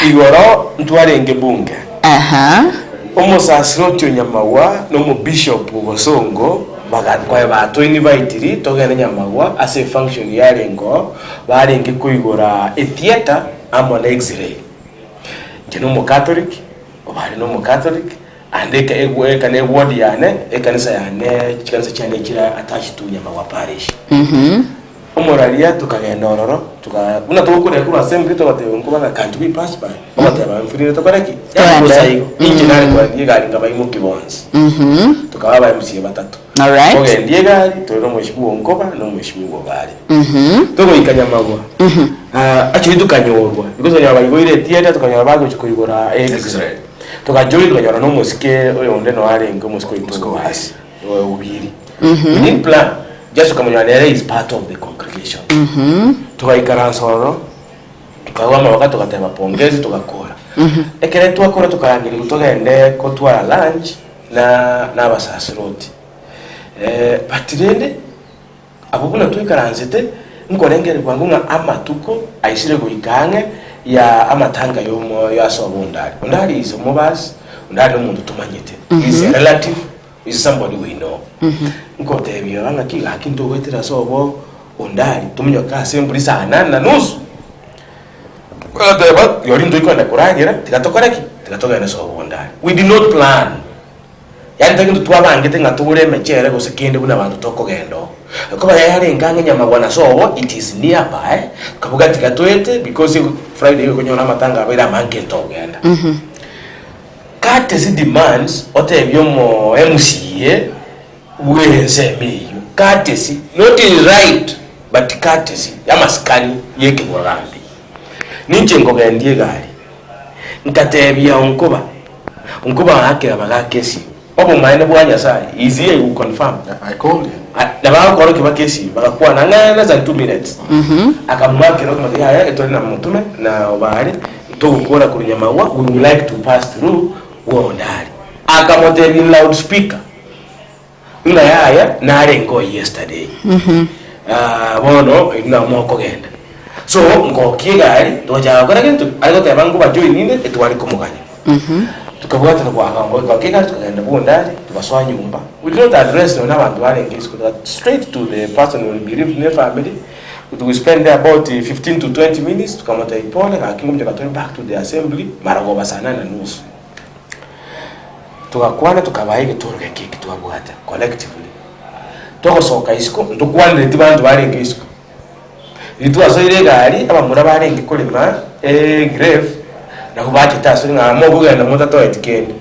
Igoro ntware ngebunge. Omusasiro nyamawa no mu bishop Bosongo bagatwaye bato invite togene nyamawa ase function yarengo barenge kuigora theater amona x-ray kino mu catholic obari no mu catholic andeka egwe kane ward yane ekanisa yane chikanisa cyane kira attached to nyamawa parish omoralia tukagenda ororo una tokure kuri assembly tobatewe Onkoba kantu bi pass by obateba mfurire tokoreki yakusayigo engineer kwa diegari ngaba imo kibonzi tukaba MC batatu. All right. Okay, diegari toro mheshimiwa Onkoba no mheshimiwa bari togo ikanyamagwa akiri tukanyorwa because nyabari goire theater tukanyora bago chikoigora x-ray tukajori tukanyora no musike oyo onde no arenga musiko ituko hasi ubiri We need plan. Just kama nyanere is part of the congregation. Tukaikara nsoro. Tukawama wakati tukatema pongezi tukakora. Ekere twakora tukarangiri kutogende ko twara lunch na abasasiroti. Patirende abukuna twikaranzete nkorengere kwangu nga amatuko aisire kuikange ya amatanga yomo yasobo ndari. Ndari is mobas, ndari umuntu tumanyite. Is a relative, is somebody we know. Nkotebyo banga kiga kintu wetera sobo ondari tumunyo ka sembuli sana na nusu. Kwateba yorindu iko na kuragira tikatokana sobo ondari. We did not plan. Yani takintu twabangite ngatubure mechere go sekende buna bantu tokogendo. Kuba yari ngange nyama bwana sobo it is nearby. Kabuga tikatwete because Friday yuko nyona matanga abira manke togenda. Courtesy demands otebyo mo MCA wenze meyo. Courtesy not is right but courtesy yamaskani yeke murambi. Ninje ngogendie gari. Nkatebya Onkoba hake abaga kesi. Obo maine bwanya sai is here you confirm. I called him. Na ba ko roki bakesi bakakuwa na less than 2 minutes. Akamwake roki ya etoni na Motume na obali to gukora kuri nyamawa we would like to pass through wondari. Akamotebi loudspeaker. Ina yaya na arengo yesterday. Bono ina moko genda. So ngokigari toja gora kintu ayo tebangu ba join ine etwali kumuganya. Tukabwata kwa akambo kwa kika tukagenda bondari tukaswa nyumba. We did not address no abantu barengisi straight to the person who believe in the family. We spend there about 15 to 20 minutes tukamata ipole akingumja katoni back to the assembly maragoba sana na nusu. Tukakwana tukabaye turuke kiki twabwata collectively. Tokosoka isiko ndukwanire tibantu barengisi. Itwaso ile gari abamura barengi kulima grave na kubaje taso nga mobuga na mutato etikende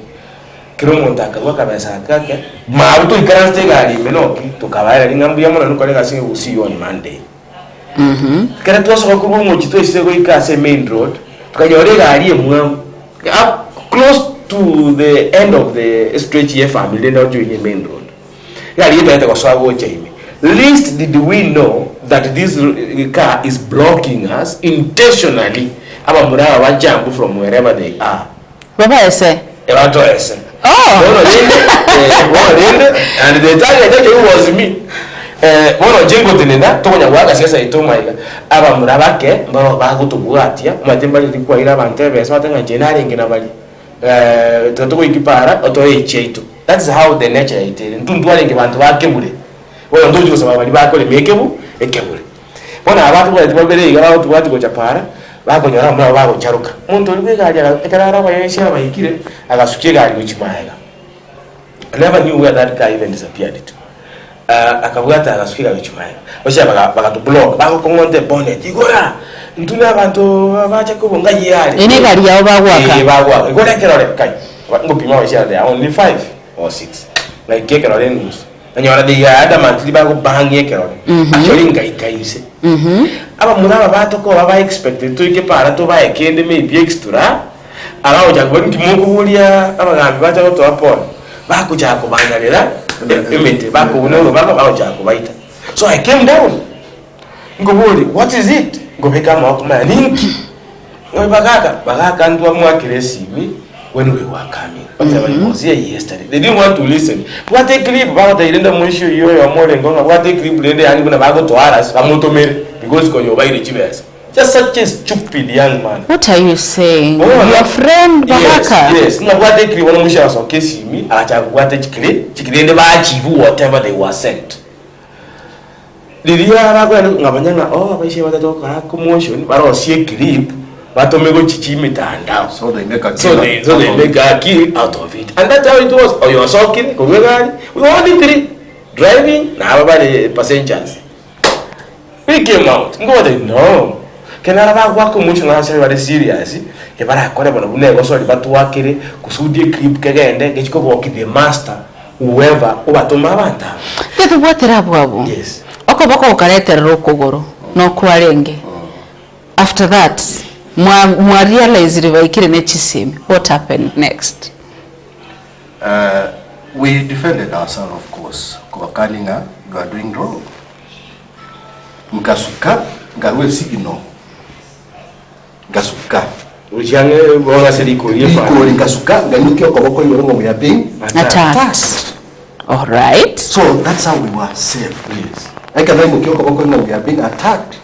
kiro montaka kwa kabisa kake mabuto ikaranste gari menoki tukabaye lingambuya mona nukoleka singe usiyo on Monday kera twaso ko mu chito isego ikase main road tukanyore gari emwe up close to the end of the stretch here family now join main road gari yetu kwa swago chaime. Least did we know that this car is blocking us intentionally. Aba muraba bajambu from wherever they are. Baba ese. Ebato ese. Oh. And the target was me. Bono jingo tinenda tonya waga sasa itomaiga. Aba muraba ke mbaro bagutubwatia matemba likuwa ira bantebe swatanga jenari ngina bali. Toto ikipara oto echeito. That's how the nature it is. Ntundwale ngibantu bakemure. Wala ndojo sema bali bakole mekebu ekebure. Bona abantu bali tubabere igara abantu bati ko chapara bako nyora mura bako charuka. Muntu uri gajara ekarara bayesha bayikire agasukie gari wichimaega. I never knew where that guy even disappeared to. Akavuata agasukie gari wichimaega. Osha baka to block bako kongonte bonnet igora. Ntuna abantu bacha kubonga yari. Ene gari yao bagwaka. Bagwaka. Igora kerore kai. Ngopima washa there only 5 or 6. Like kekerore news. Anyora de ya mantli ba ko bangie kerore. Actually ngai kaise. Aba muraba batoko baba expected to ike para to ba ekende maybe extra. Ara oja gwen kimungu bulia abagambi bacha ko to apon. Ba ko ja ko bangalera. Emete ba ko uno ba ko oja ko baita. So I came down. Ngobuli, what is it? Ngobeka ma ko maninki. Bagaka ntwa mwakiresibi when we were coming. Whatever it was here yesterday. They didn't want to listen. What a clip about the Linda Mushu, you are more than going. What a clip, they are going to go to us. I'm to me because you buy the chivers. Just such a stupid young man. What are you saying? Your friend Baraka? Yes. No, what they clip, one Mushu was on Kisii, me, I have what a clip, they never achieve whatever they were sent. Did you have a Gabana? Oh, I say what I talk, commotion, but I'll see a clip. Batomego chichimitanda. So they make a key out of it. And that's how it was. Or you were talking, we were only 3 driving, now about the passengers. We came out. No. Can I have work commotion answer very serious? If I call about a nego, sorry, but to work it, Kusudi clip again, get go walk the master, whoever, over to Mavanta. Get what rabu? Yes. Okobako karete rokogoro, no kwarenge. After that, mwa realize rivaikire nechisimi. What happened next? We defended ourselves, of course. Kubakaninga, you are doing wrong. Mkasuka, ngarwe sigino. Ngasuka. Ujange bona seriko yefa. Iko ngasuka, nganuke okoboko yorongo muyaping. Attacked. All right. So that's how we were saved. Yes. Ekaba muke okoboko yorongo muyaping attacked.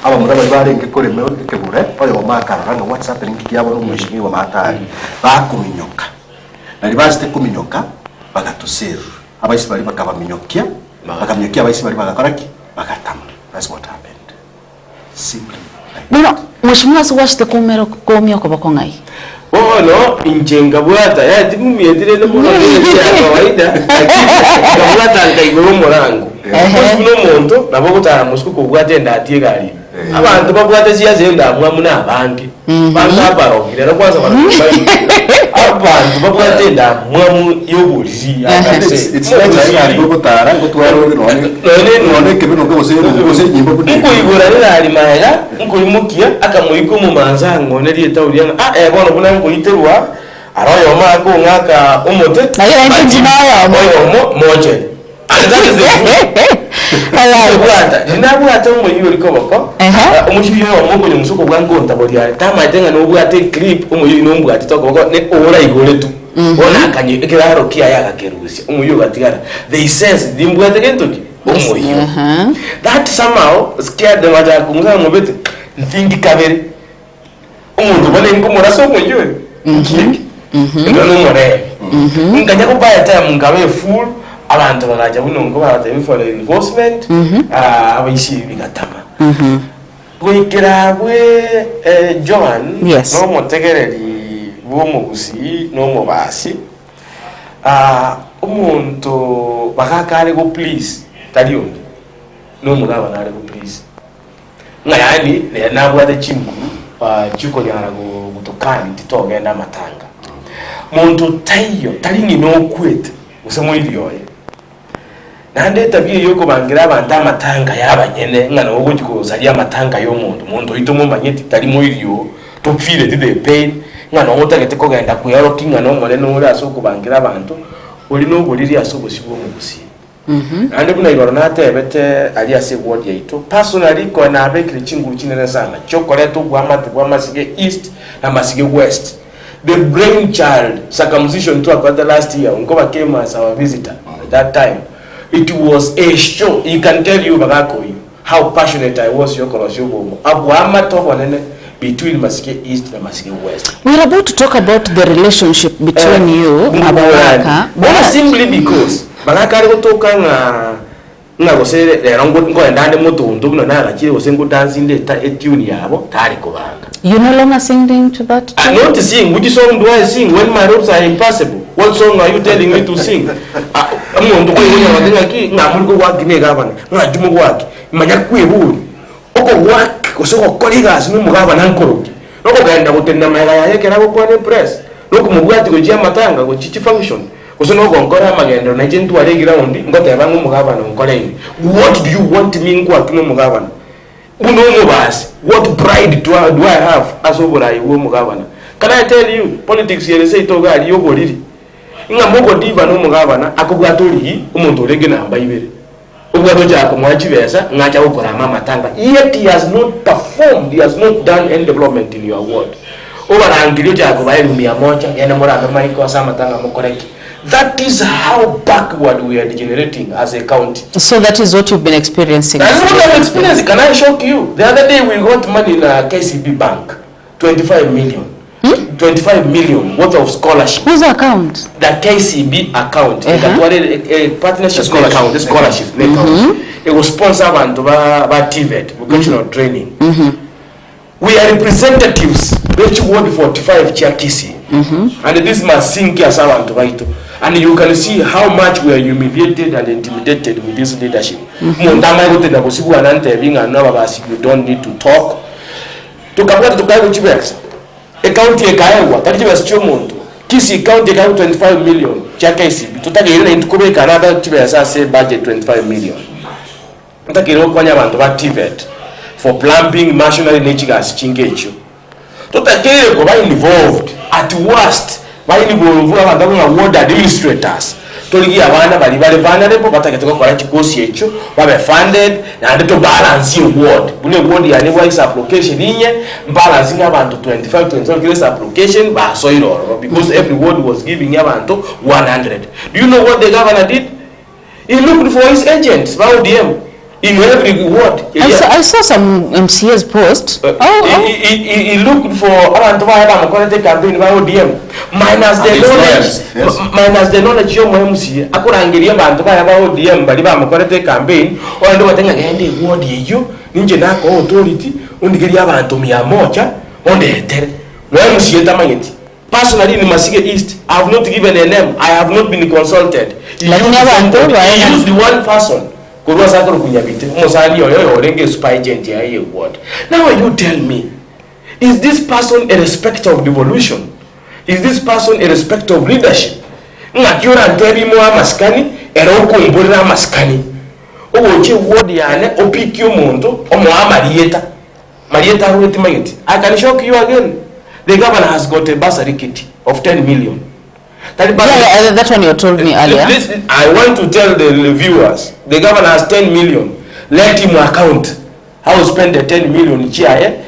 Aba muraba bare ngekore mewe kebure, oyo makaranga what's happening kiyabo no mushimiwa matari. Bakuminyoka. Na libasite kuminyoka. Bagatusir. Abaisi bali bakabaminyokia, bakaminyokia abaisi bali bagakoraki, bagatama. That's what happened. Simply. No, mheshimiwa siwashite kumero komyo kobakongai. Oh no, injenga bwata ya timumiyetire no mwana ya kawaida. Kabwata nkaigoro morango. Kuno muntu nabo gutara musiko kubwate ndatie gari. Abantu babwate siyaze ndamwa muna abange. Banga barogire no kwanza barakubaye. Abantu babwate ndamwa mu yoburizi. It's like I go gutara go twaro none kebino ko bose nyimbo kudi. Nko igora rari maya, nko imukia akamuyiko mu manza ngone rieta uriana. Bono buna ngo iterwa aroyo mako ngaka umote. Nayo engineer moyo moje. That is the Nabwata umuyuri koboko. Umushiyo omungu nyumusuko bwango ntaboriya. Tama tenga no bwate clip umuyuri no mbwate tokoboko ne ora igole tu. Ona akanye ekiraro kiya yakakerusi. Umuyuri batigara. They sense dimbwate gentoki. Umuyuri. That somehow scared them aja kumza ngobete. Ntingi kabere. Umuntu bone ngomora so umuyuri. Ngano more. Nganya kubaya time ngabe full. Abantu bagaja bunongo bataye for enforcement abayishi bigatama gwikirabwe Joan no mutegereri bo mugusi no mubasi umuntu bakakare go please taliyo no mugaba nare go please ngayani ne nabwate chimbu chiko nyara go gutokani titogenda matanga muntu tayo talingi no kwete usemo iliyoye nande tabiye yoko bangira abantu amatanga yabanyene ngana wogo kikoza ya matanga yo muntu itomo manyeti tarimo iriyo tupfire dide pain ngana ngotagete ko genda kuyaro kinga no mole no uri asoko bangira abantu uri no goriri asoko sibo mugusi nande buna igoro natebete ali ase word yaito personally ko na abekire chinguru kinene sana chocolate gwa masige east na masige west. The brainchild circumcision to about the last year Onkoba came as our visitor at that time. It was a show. He can tell you how passionate I was between Masike East and Masike West. We are about to talk about the relationship between you and Baraka. Simply because Baraka gotoka nga gosere lerongo ngo ndande moto ndumno na gakire gosengo dancing the tune yabo tari kubanga. You no longer singing to that? I'm not sing. Which song do I sing when my ropes are impassable? What song are you telling me to sing? I'm going to go in and I'm going to work in a government. I'm going to work. Manyakwe wood. Oko work, so colleagues, no Mugavan Uncle. No going to tell them I can have a press. No Mugat to Jamatanga, which is function. Was no Gongora Magan, and I didn't do a regular only, got a Rango Mugavan on Colin. What do you want me in Quack no Mugavan? What pride do I have as over I will Mugavana? Can I tell you, politics here say to God, you go did. Ingamogo diva no Mugavana, Akugatori, Umuntu Regina, Baby. Ugaja, Kumachivesa, Naja Mama Tanga. Yet he has not performed, he has not done any development in your ward. Over Angiluja, Miyamocha, Yanamora, Michael Samatanga Mokoreki. That is how backward we are degenerating as a county. So that is what you've been experiencing. That's what I'm experiencing. Can I shock you? The other day we got money in a KCB bank, 25 million. 25 million worth of scholarship. Whose account? The KCB account. A partnership account. The scholarship account. It was sponsored by TVET, vocational training. We are representatives. Which ward 45 chair Kisii. And this must sink as our to. And you can see how much we are humiliated and intimidated with this leadership. You don't need to talk. To come to Kaiwich a county a Kaiwa, that was Chomonto. Kisii County 25 million. Chakesi, to take into Quebec another say budget 25 million. TVET for plumbing machinery nature gas chingecho. To take involved at worst. Why you go ward administrators toligia abana bali vulnerable batakete gukora kikosi echo babe funded and to balance your ward bune ward yani wise application inye balancing abantu 25 kilo application ba soiro because every ward was giving abantu 100. Do you know what the governor did? He looked for his agents by ODM in every ward. I saw some MCA's post. He looked for abantu ba campaign by ODM minus the knowledge yo MCA akurangiria abantu ba ODM bali ba mukorete campaign ondo batenga gende ward yeyo ninje nako authority undigiria abantu 100 ondetere MCA tamanyeti. Personally in Masige East, I have not given a name. I have not been consulted. He used the one person. Now you tell me, is this person a respect of devolution? Is this person a respect of leadership? Ngakiora ntebi mo amaskani, eroko mbora amaskani. Owoche wodi yane opikyo mondo omo amarieta. Marieta ruti mayeti. I can shock you again. The governor has got a bursary kit of 10 million. That one you told me earlier. Listen, I want to tell the viewers, the governor has 10 million. Let him account how to spend the 10 million chia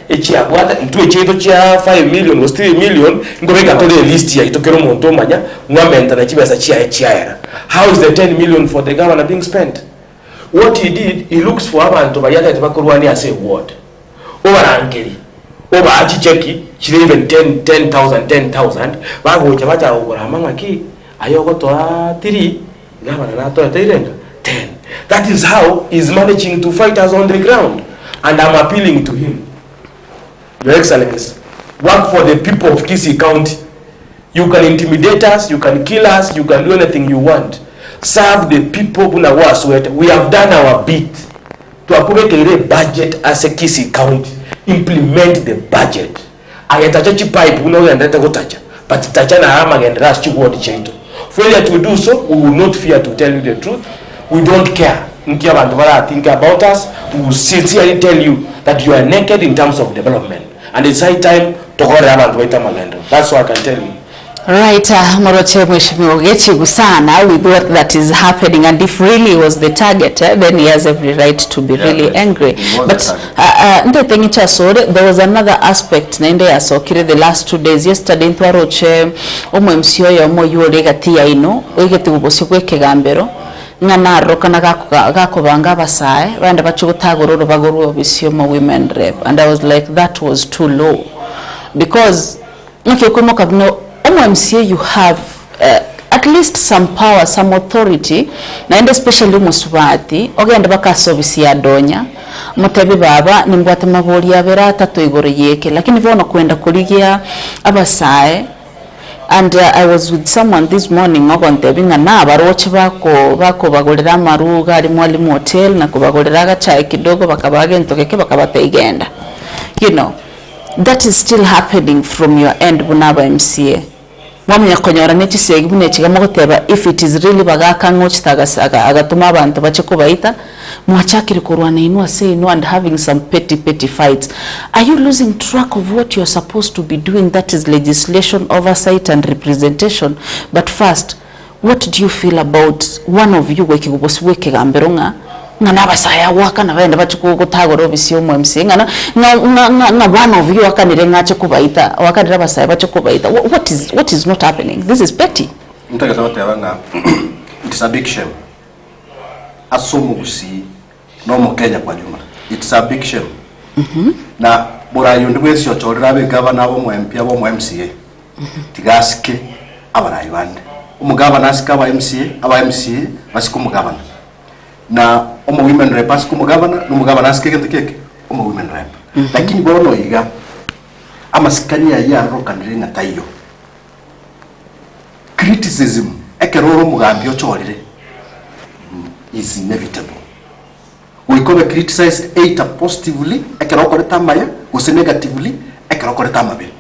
bwata into echeto chia 5 million was 3 million ngobeka to the list here itokero monto manya ngwamenta na chibesa chia. How is the 10 million for the governor being spent? What he did, he looks for abantu bayata tibakorwani as a ward. Overangeli. Over achicheki chile even 10,000 bagocha bacha ogoramanga ki ayogo to 3 gavana na to 10. That is how he's managing to fight us on the ground, and I'm appealing to him. Your Excellency, work for the people of Kisii County. You can intimidate us, you can kill us, you can do anything you want. Serve the people who are sweat. We have done our bit to approve a budget as a Kisii County. Implement the budget. Ayatacha pipe uno yandata gotacha, but tachana hama and rush to word chaito. Failure to do so, we will not fear to tell you the truth. We don't care. Think about us. We will sincerely tell you that you are naked in terms of development, and it's high time to go around and wait a malendo. That's what I can tell you. Right, Moroche Mheshimiwa Ogechi sana with what that is happening, and if really was the target, then he has every right to be really angry. But the thing is also, there was another aspect nende ya sokire the last 2 days. Yesterday ntwaroche omwemsio yo moyo legatia ino ogete ubosi kwekegambero ngana rokana gako banga basae banda bachugutagororo bagoro bisio mo women rep, and I was like, that was too low, because okay kumoka no MCA, you have at least some power, some authority, and especially musubati ogenda baka service ya donya mutabi baba nimbwate maboli ya berata to igoro yeke, lakini vona kwenda kuligia abasae. And I was with someone this morning ogontebinga na baroche bako bagolera maruga ali mwalimu hotel na kubagolera gachaye kidogo bakabage ntokeke bakabate igenda. You know, that is still happening from your end bunaba MCA. Mwamya konyora nechi segibune chigamo guteba if it is really bagaka ngochitaga agatuma abantu bache kubaita mwachakiri kurwana inua say no and having some petty fights. Are you losing track of what you're supposed to be doing, that is legislation, oversight and representation? But first, what do you feel about one of you weke kubosi weke gamberonga ngana basaya waka na benda bachuko gutagoro bisio mu MC ngana one of you waka nirengache kubaita waka ndira basaya bachuko baita. What is not happening? This is petty. Mtaka zote yabanga it's a big shame. Asumu gusi no mu Kenya kwa jumla. It's a big shame. Na bora yundi wesi otorera be governor abo mu MP abo mu MCA. Tigaske abana yibande. Umugabana asika aba MCA basiku umugabana. Na omo women rep asiku umugabana n'umugabana asike keke omo women rep. Lakini bono iga amasikania ya rokanire na tayo. Criticism ekeroro mugambi ochorire is inevitable. We could criticize either positively, ekerokore maya, or negatively, ekerokore mabe.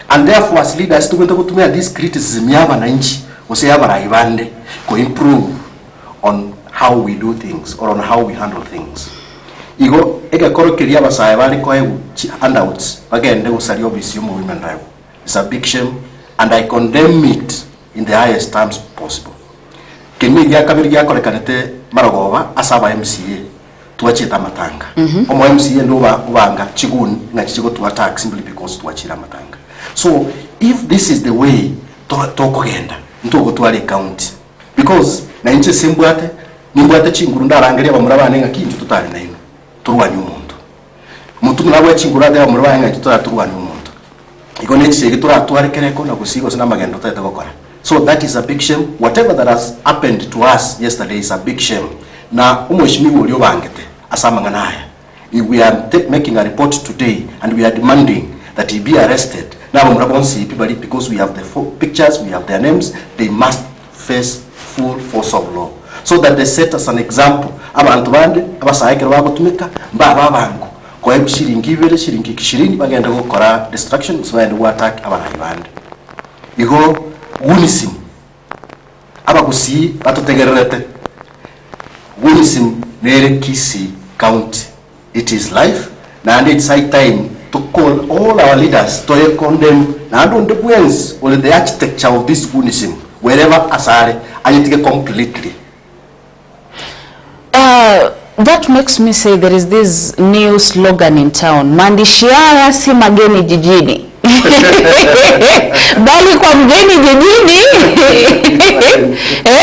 And therefore, as leaders, to this criticism, yaba na inchi, ose yaba na ibande, ko improve on how we do things or on how we handle things. Igo ekekoro keria basaya bali ko handouts, bagende usali obisi mu women rep. It's a big shame, and I condemn it in the highest terms possible. kemi ya kabiri ya korekanete maragoba asaba MCA tuachita matanga omo MCA ndo ubanga chiguni na chigo tu attack simply because tuachira matanga. So if this is the way to kugenda ntugo twali county because na inche simbwate nimbwate chinguru ndarangalia bamurabane ngakintu tutali na ino turwanya umuntu mutu murabwe chinguru ade bamurabane ngakintu turwanya umuntu iko nechi turatwarekereko na gusigo sina magendo tata gukora. So that is a big shame. Whatever that has happened to us yesterday is a big shame. Na umweshimiwa ulio bangete asama nganaya. We are making a report today and we are demanding that he be arrested. Now because we have the pictures, we have their names, they must face full force of law. So that they set us an example. Abantu bande abasaikira bagotumika mbaba bangu. Kwa hebu shilingi 20 bagenda gukora destruction so and attack abana bande. Igo Unism abagusi batutegererete Unism nere Kisii County. It is life and it's high time to call all our leaders to condemn and the plans or the architecture of this Unism wherever asare and completely. That makes me say there is this new slogan in town, Mandishiara si mageni jijini. Bali kwa mgeni jijini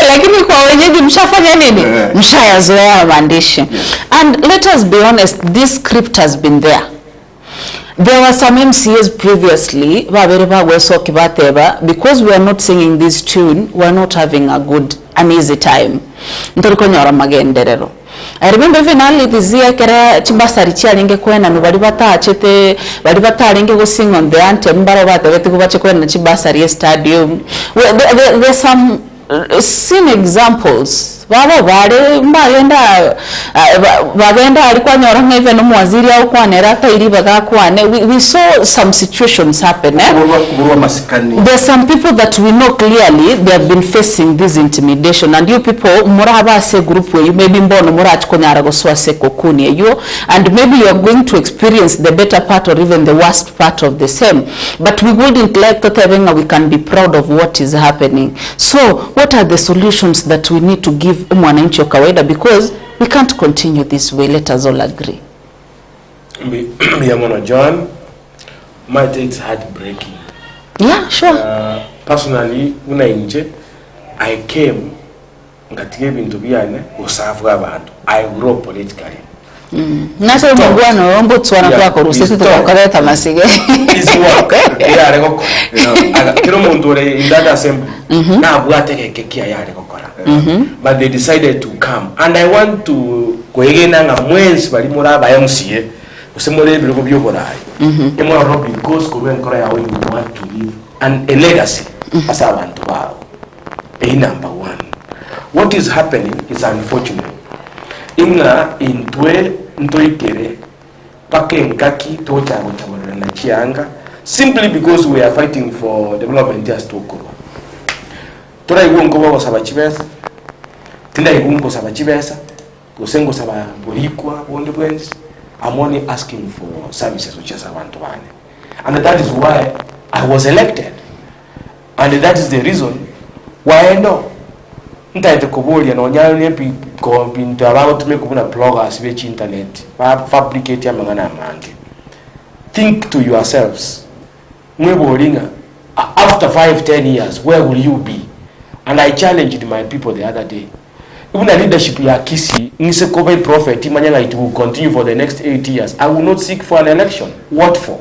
lakini kwa wenyeji mshafanya nini? Mshayazoea maandishi. And let us be honest, this script has been there. There were some MCAs previously because we are not singing this tune, we are not having an easy time. I remember even early this year kera chibasari chalinge kwena no bali batalinge go sing on the anthem baro batagete kubache kwena chibasari stadium. There's some seen examples. We saw some situations happen. There's some people that we know clearly they have been facing this intimidation, and you people group where you maybe and maybe you are going to experience the better part or even the worst part of the same, but we wouldn't like to tell we can be proud of what is happening. So what are the solutions that we need to give mwananchi wa kawaida, because we can't continue this way? Let us all agree. John, my take is heartbreaking. Yeah, sure. Personally, when I came into Biane, I grew up politically. Nasa mugwano rombo tswana kwa korusisi tukakaleta masige. It's work. Yeah, reko. Kero mondore in that assembly. Na abwate kekia ya reko kora. But they decided to come, and I want to koegena nga mwensi bali mura ba MCA. Usemole biloko byokorai. Emo rob because ko ben kora ya we want to leave and a legacy as abantu ba. Number one. What is happening is unfortunate. Inga intwe ntoikere pakenkaki tochago chamana na chianga simply because we are fighting for development just to Onkoba. Tora Onkoba was abachibesa. Tinda Onkoba sabachibesa. Gosengo saba borikwa wondebwens. I'm only asking for services which is abantu bane. And that is why I was elected. And that is the reason why I know. Ntaite kubuli no nyane ko bintu about me kubuna bloggers which internet fabricate ya mangana mange. Think to yourselves, after 5-10 years, where will you be? And I challenged my people the other day. Even a leadership ya Kisii, nise COVID prophet, it will continue for the next 8 years. I will not seek for an election. What for?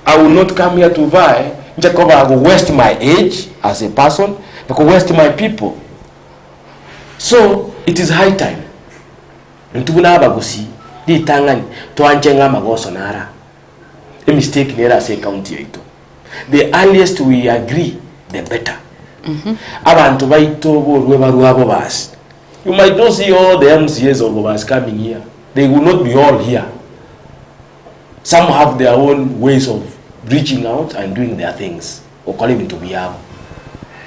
I will not come here to vie. I will waste my age as a person. I will waste my people. So it is high time. Ntubuna bagusi di tangani to anjenga magoso nara. A mistake near say county ito. The earliest we agree, the better. Abantu baito bo bas. You might not see all the MCAs of us coming here. They will not be all here. Some have their own ways of reaching out and doing their things or calling to be able.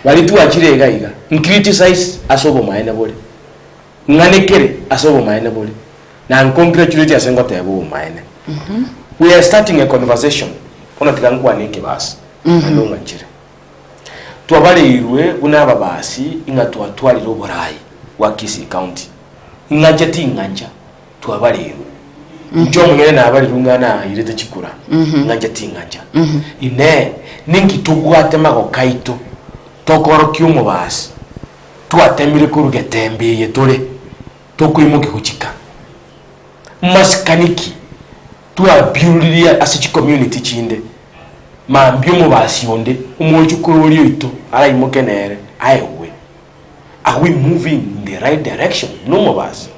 Walitu achire gaiga criticize asobo maene bole nganekere asobo maene bole na congratulate asengo tebo maene. We are starting a conversation ona tikangwa neke basi andonga chire twabalirwe unaba basi inga twatwalira oburai wa Kisii County inganja tinganja twabalirwe njo mungene na abalirungana irete chikura nganja tinganja ine ningi tugwate mago kaito tokoro kyumo basi twatemire kurugetembeye tole tokwimuke kuchika maskaniki twabiuriria as a community chinde mambyo mu basi onde umujukuru uri ito arayimukenere ayewe. Are we moving in the right direction? No more basi.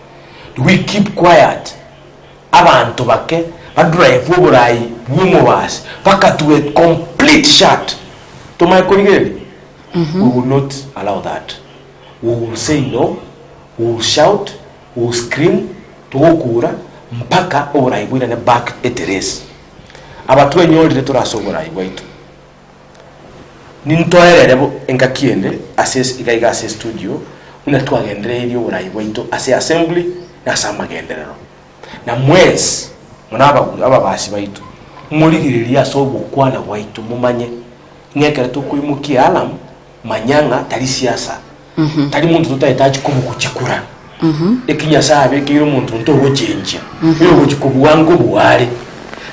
Do we keep quiet? Abantu bake badrive oburai bumo basi paka to a complete shut to my colleague. We will not allow that. We will say no, we will shout, we will scream to okura mpaka oburai bwirane back at the race. Abatu enyolire turaso oburai bwaitu nintoererebo enkakiende assess ikaiga assess studio unatwagendererio oburai bwaitu ase assembly na samagenderero na mwezi munaba ababasi baitu muligiriria so gukwana bwaitu mumanye ngekere tukwimukia alam manyanga tari siasa tari muntu tutahitaji kumukukikura ekinya sabe kiro muntu ntogojenja yo gukikubuwango buware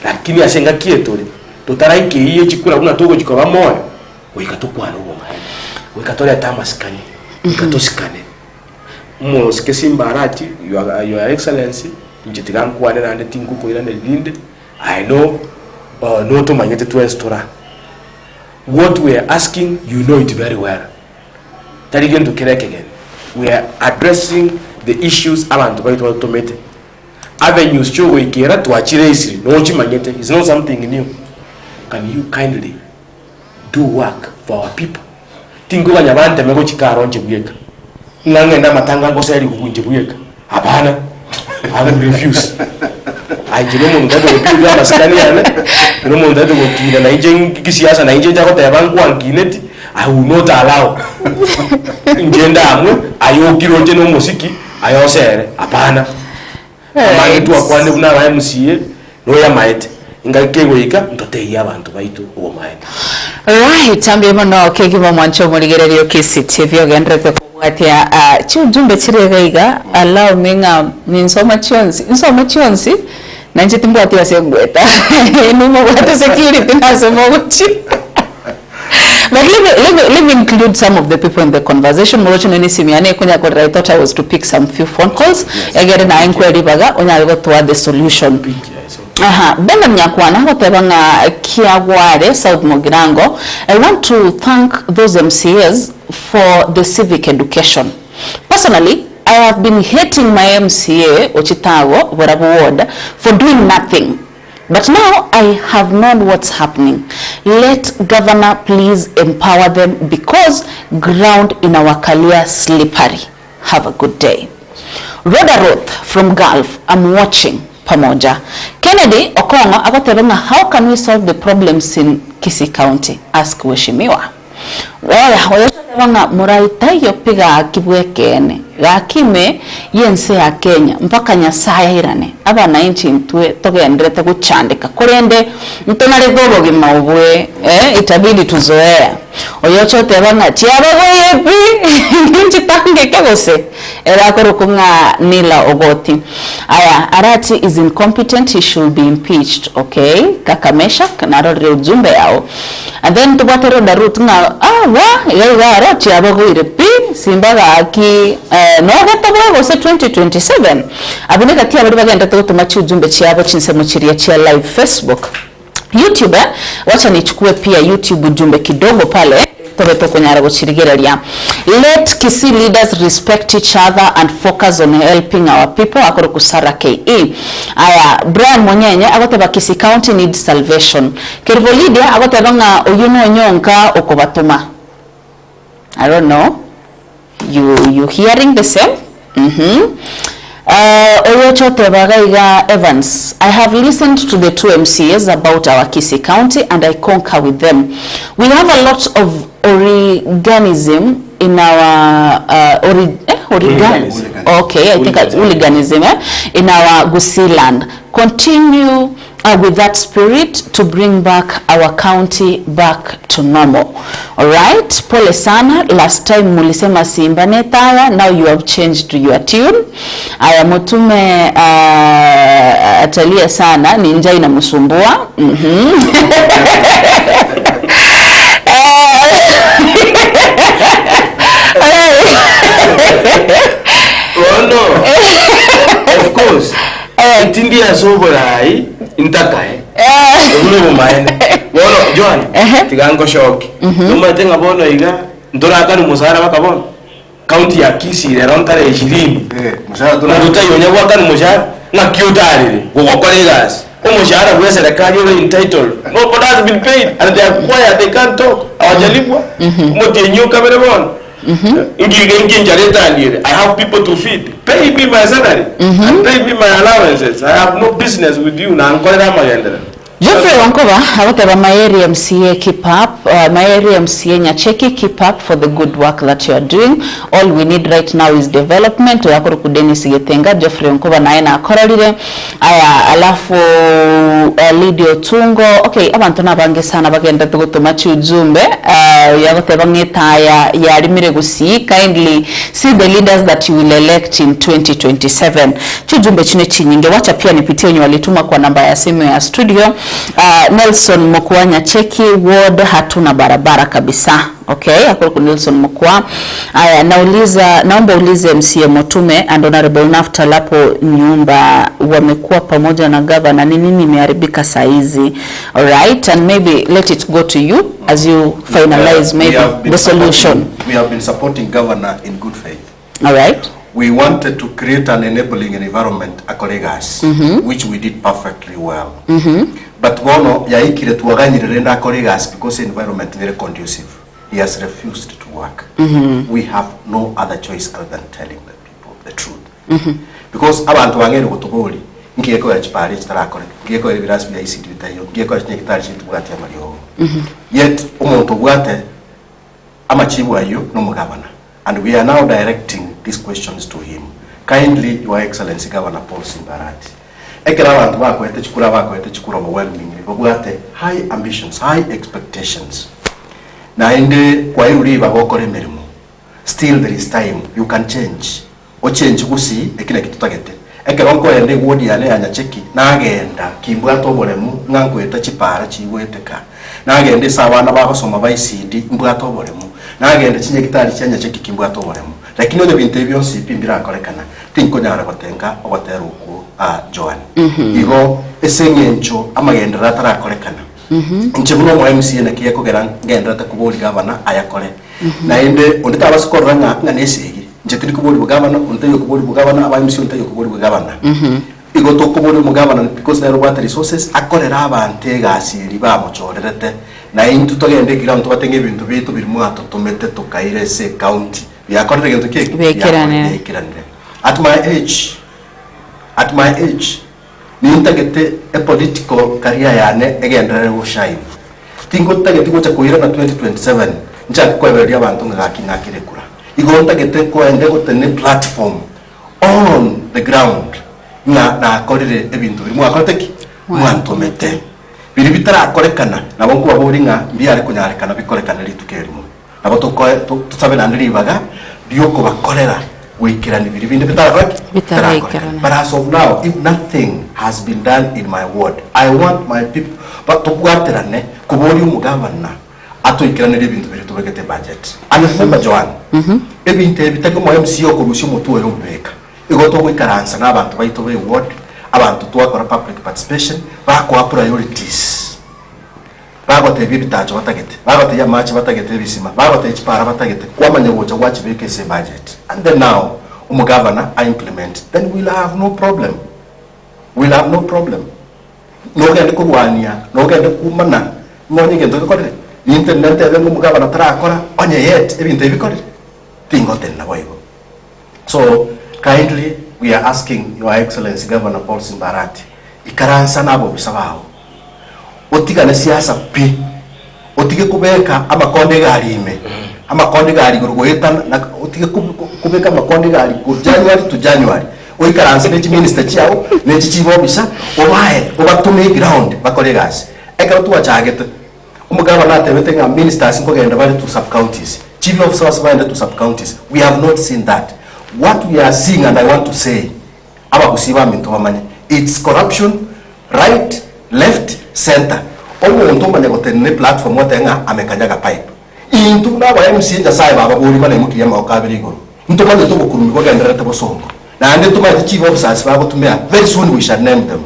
lakini asenga kietore tutaraike iye chikura una togo chikoba moyo wikatukwana ubo mahema wikatole tamaskani wikatosikane mo sikesimbarati your excellency njitigangu wane na ndingu ko irane linde I know no to manyete to estora what we are asking you know it very well that again to correct again we are addressing the issues abantu baito automate avenues cho we kera to achire isiri no chimanyete is not something new. Can you kindly do work for our people tingo banyabante mego chikaro nje buyeka ngangenda matanga ngoseri kubunje buyeka hapana I will refuse. I don't know that we do maskani yana. No mo ndado gokira na inje kisiasa na inje jako tabangu angineti. I will not allow. Ngenda amwe ayokiro nje no musiki ayosere hapana. Amani tu akwande una ba MCA no ya maete. Ingakego yika ntote yabantu baitu uwo maete. Right, ambe mono kegiba mwancho muligererio Kisii TV ogendrete watia chujumbe chirega allow me nsoma chionsi na nje timbo atia segweta nimo wata security nasema uchi. But let me include some of the people in the conversation. Morocho nini simiane kunya kwa I thought I was to pick some few phone calls. Egere na inquiry baga onya go toward the solution. Benda mnyakwana watebanga Kiagware South Mogirango. I want to thank those MCAs for the civic education. Personally, I have been hating my MCA Ochitago Warabu Ward for doing nothing. But now I have known what's happening. Let governor please empower them because ground in our career slippery. Have a good day. Rhoda Roth from Gulf, I'm watching. Pamoja. Kennedy Okongo akoterema, how can we solve the problems in Kisii County? Ask Weshimiwa. Wala wanga muraita yopiga kibwekene gakime yense ya Kenya mpaka Nyasaye irane abana inchi ntwe togendrete guchandika kurende ntonare gobo gimaubwe itabidi tuzoea oyocho tebanga tiabagoyepi inchi tange kegose era korukunga nila ogoti aya arati is incompetent, he should be impeached. Okay, kakamesha kanaro ujumbe yao. And then tubwatero darutu nga wa tiabagoyepi simbaga aki no gatabago se 2027 abineka tia bari bagenda tumachi ujumbe cyabo chinsemo chiriya chia live Facebook YouTube. Wacha nichukue pia YouTube ujumbe kidogo pale tobeto kunyara guchirigereria. Let Kisii leaders respect each other and focus on helping our people. Akoro kusara KE aya Brian Monyenye agoteba Kisii County needs salvation. Kervo Lydia agoteba nga oyuno nyonka okobatuma. I don't know, you hearing the same? Oyocho Tebagaiga Evans, I have listened to the two MCAs about our Kisii County and I concur with them. We have a lot of organism in our hooliganism in our Gusii land. Continue with that spirit to bring back our county back to normal. All right, pole sana. Last time mulisema Simba netaya, now you have changed your tune. Aya, Motume atalia sana, ninja inamusumbua. Oh no. Of course. Intindi ya soborai intakae. Ulo mumaene. Wono John. Tigango shoki. Numate ngabono iga ndoraka numusara bakabona. County ya Kisii rero ntare 20. Musara tuta yonya wakani musara na kiutarire. Gukokore gas. Umushara kwa serikali ile entitled. Nobody has been paid and they are quiet, they can't talk. Awajalipwa. Mutenyo kamera bona. I have people to feed. Pay me my salary and pay me my allowances. I have no business with you. Jeffrey Onkoba, however, my area MCA keep up, my area MCA Nyacheki keep up for the good work that you are doing. All we need right now is development. Yakuru kudeni sigetenga Jeffrey Onkoba na ena akoralire. Aya alafu Lidio Tungo. Okay, abantu nabange sana bagenda tugotomachi ujumbe. Yagote bangeta ya rimire gusi. Kindly see the leaders that you will elect in 2027. Chujumbe chine chinyinge. Wacha pia nipitie wenye walituma kwa namba ya simu ya studio. Nelson Mokwa Nyacheki ward hatuna barabara kabisa. Okay, akuru Nelson Mokwa. Aya, naomba ulize MCA Motume and Honorable Naftal hapo nyumba wamekuwa pamoja na governor nini imeharibika saizi. All right, and maybe let it go to you as you finalize maybe the solution. We have been supporting governor in good faith. All right. We wanted to create an enabling environment akolegas, which we did perfectly well. But Bono yaikire tuaganyirire na akolegas because the environment very conducive. He has refused to work. We have no other choice other than telling the people the truth. Because abantu wangere gutubuli ngiyeko ya chipari chitarakore ngiyeko ya birasbi ya ICD bitayo ngiyeko ya nyekitari chitubwate amariho. Yet umuntu bwate amachibu ayo no mugabana. And we are now directing these questions to him. Kindly, Your Excellency Governor Paul Simbarati. Ekera abantu bakwete chikura overwhelmingly. Bagwate high ambitions, high expectations. Na ende kwa iruri bagokore merimo. Still there is time. You can change. O change gusi ekine kitutagete. Ekera onko ende wodi yane anyacheki na agenda kimbwato bolemu ngankweta chipara chiweteka. Na agende sabana bagosoma ba ICD mbwato bolemu. Na agende chinye kitari cyanya cheki kimbwato bolemu. Lakini ono binte byonsi pimbira akorekana tinko nyara gotenga obatera uko Joan. Igo esenyencho amagendera tarakorekana. Nchebuno mu MCA na kiyeko gerangenda takuboli gavana ayakore. Na ende ondita abasikora nga nesegi. Njetiri kuboli gavana ontayo kuboli gavana aba MCA ontayo kuboli gavana. Igo to kuboli mu gavana because there are resources akorera abante gasiri ba muchorerete. Na intu togende gira ntu batenge ibintu bitu birimu atotomete tukaire se county. Yakorere gento keke. Bekiranire. At my age, nintagete a political career yane egendere wo shine. Tingo tagete ko chakuira na 2027 nchaka kwa bali abantu ngakire kura. Igo ntagete ko ende ko tene platform on the ground na akorere ebintu birimu akoteki mwantomete. Biri bitara akorekana nabo ko baburinga mbiyare kunyarekana bikorekana litukerimo. Nabo tusabe na ndiribaga byoko bakorera wikirani biri bindi bitarakorana. But as of now, if nothing has been done in my ward, I want my people but to kwaterane kubori umugabana atoikirane ibintu biri tubegete budget. And remember Joan, ebinte bitego mo MCO ko rusyo mutuwe rumbeka. Igoto kwikaransa n'abantu bayito be ward, abantu twakora public participation bakwa priorities. Bagote bibitacho batagete. Bagote ya match batagete bisima. Bagote chipara batagete. Kwamanya wocha watch beke budget. And then now governor I implement, then we'll have no problem. We'll have no problem. No gende kurwania, no gende kumana. Ngoni gende kokore. Internet even governor trakora onye yet ebinte bikore. Tingo tenna boygo. So kindly we are asking Your Excellency Governor Paul Simbarati ikaransa nabo bisabao. Otigane siasa pi. Otige kubeka amakonde garime. Amakonde gari gurgoeta na otige kubeka amakonde gari go January to January. oikaranse ne minister chiao ne chichibo bisa obae obatume ground bakolegas ekero tuachagete umugaba natebete nga ministers nkogenda bali to sub counties chief officers bali to sub counties. We have not seen that. What we are seeing, and I want to say abakusiba minto bamanye, it's corruption right, left, center. Omuntu manyagotene platform watenga amekanyaga pipe into na wa MC nja sai baba buri bale mukiya makabiri go ntoma nje tubukurumi ko gendera tabosongo na ande tuma chief officers baba tumea very soon we shall name them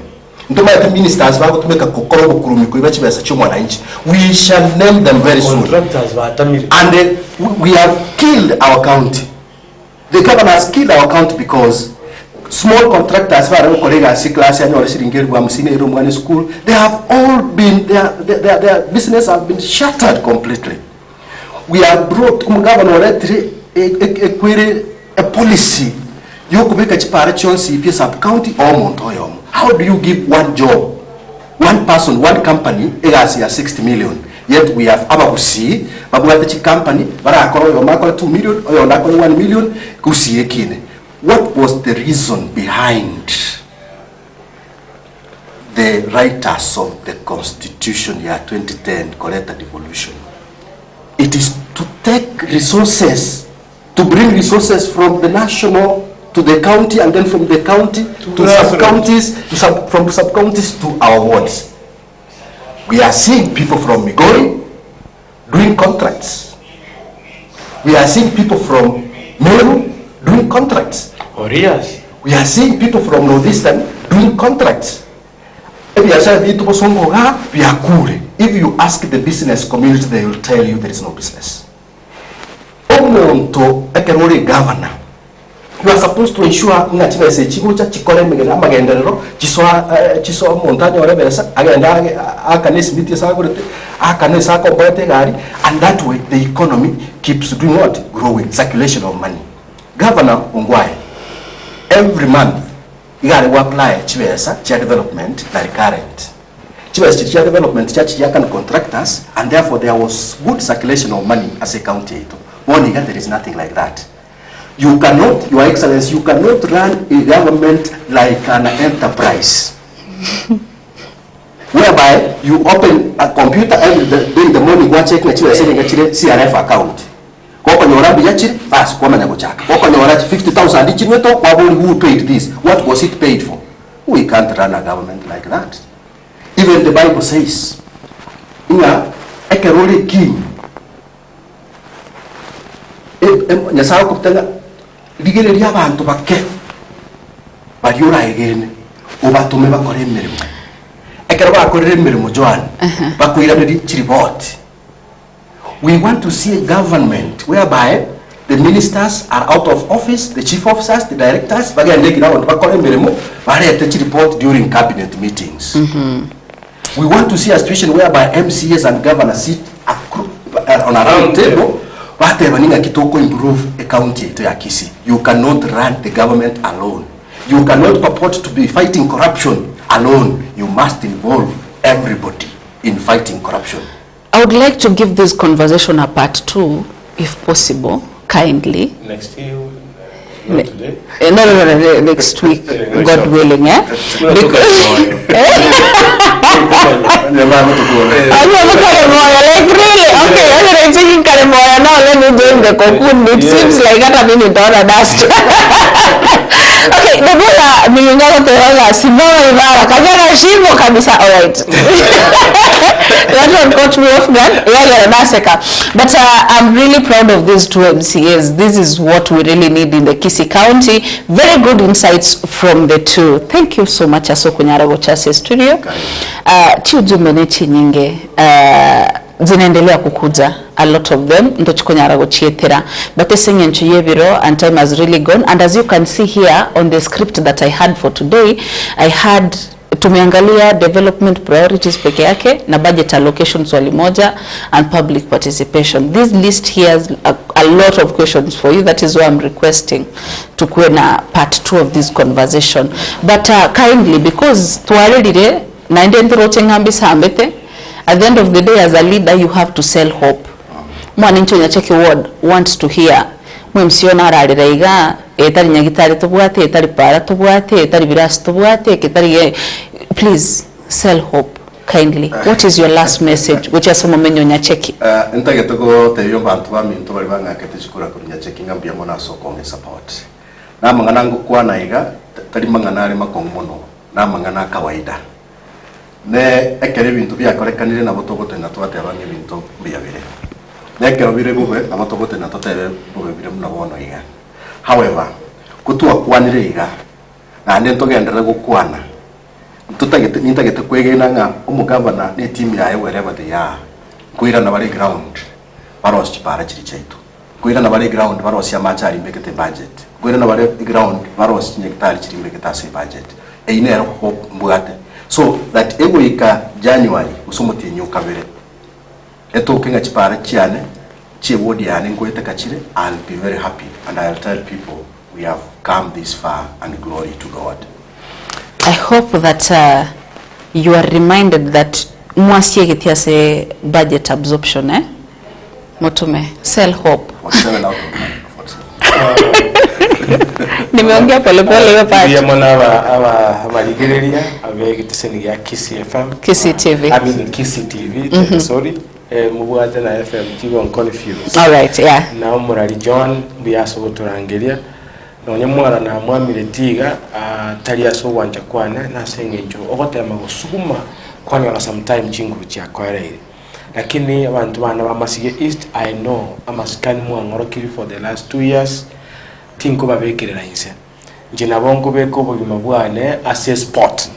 ntoma the ministers baba tumeka kokoro bukurumi ko ibachi besa cyo mwananchi we shall name them very soon. Contractors batamiri and we have killed our county. The government has killed our county because small contractors who colleagues class and or sitting here in school, they have all been their business have been shattered completely. We have brought governor a policy. You could make a chiparachion CP sub county or Montoyom. How do you give one job, one person, one company, 60 million? Yet we have Abakusi, Babuatachi company, Barakoro, Makora 2 million, or 1 million, Kusi Ekine. What was the reason behind the writers of the Constitution year 2010 collect a devolution? It is to take resources, to bring resources from the national to the county, and then from the county to sub-counties, from sub-counties to our wards. We are seeing people from Migori doing contracts. We are seeing people from Meru doing contracts. Orias. We are seeing people from Northeastern doing contracts. If you ask the business community, they will tell you there is no business. Governor, you are supposed to ensure that you say chibucha chikole megena magenderero chiswa montagne ore besa agenda akanes miti sagurete akanes akobote gari, and that way the economy keeps doing what? Growing, circulation of money. Governor Ongwae, every month you got to apply chibesa chia development like current chibesa chia development chia can contractors, and therefore there was good circulation of money as a county. There is nothing like that. You cannot, Your Excellency, you cannot run a government like an enterprise whereby you open a computer every day in the morning, go check CRF account. Who paid this? What was it paid for? We can't run a government like that. Even the Bible says, king. Ligereria abantu bakke bariura egene obatume bakore emirimo ekero bakorera emirimo Joan bakwira muri report. We want to see a government whereby the ministers are out of office, the chief officers, the directors bagende ground bakore emirimo barete report during cabinet meetings. We want to see a situation whereby MCAs and governors sit on a round table. Improve a county to Kisii. You cannot run the government alone. You cannot purport to be fighting corruption alone. You must involve everybody in fighting corruption. I would like to give this conversation a part 2, if possible, kindly. Next year, not today. No, next week, God willing, eh? Like really? Okay, I'm taking Karamoya now. Let me do the cocoon. It seems like I have been on a dust. Okay, the bola mingago teola simama ibara kanyana shimo kabisa. All right. That one caught me off guard. But I'm really proud of these two MCAs. This is what we really need in the Kisii County. Very good insights from the two. Thank you so much, Asokunyara Gochase Studio. Chiujumene chinyinge zinaendelea kukuja, a lot of them ndo chikonyara gochietera, but esenye nchuyebiro, and time has really gone. And as you can see here on the script that I had for today, I had tumeangalia development priorities peke yake na budget allocation swali moja and public participation. This list here has a lot of questions for you. That is why I'm requesting to kuwe na part 2 of this conversation. But kindly, because tuaredi na ndendro chengambi hambete, at the end of the day, as a leader, you have to sell hope. Mwanincho nyacheki ward wants to hear. Mwemsiona rarega etari nyagitari tubwate etari para tubwate etari birasi tubwate ketari please sell hope kindly. What is your last message which is some menyo nya cheki ntagete go teyo bantu ba minto bali banga kete chikura kunya cheki ngambia mona so konge support na mangana ngukwana iga tari mangana ari makongono na mangana kawaida ne ekere bintu bya korekanire na botogote na twate abange bintu byabire ne ekero bire bube na botogote na totebe bube bire muna bono iga. However kutua kwanire iga na ande ntogendera gukwana nitagete kwegena nga umugabana ne team yawe wherever they are kuira na bari ground baros chipara chiri chaitu kuira na bari ground baros ya machari mbekete budget kuira na bari ground baros nyektari chiri mbekete se budget eine ro mbugate so that egoika January usumuti nyuka bere eto kinga chipara chiane chiwodi yani ngoete kachire. I'll be very happy and I'll tell people we have come this far and glory to God. I hope that you are reminded that mwasiye getia se budget absorption Motume sell hope. Nimeongea pole pole hiyo part. Pia mwana abaligereria abegiteseni ya Kisii FM. Kisii TV. I mean Kisii TV. Sorry. Mubwate na FM tigo on confused. All right, yeah. Na umurali John biaso turangeria. Nonye mwara na mwamire tiga tali aso wanja kwana na sengenjo ogotema gusuma kwani wala sometime chinguru cha kwareire. Lakini abantu bana bamasige East I know amaskani mwangorokiri for the last 2 years tinko babekirira inse. Nje nabongo beko bugima bwane ase sport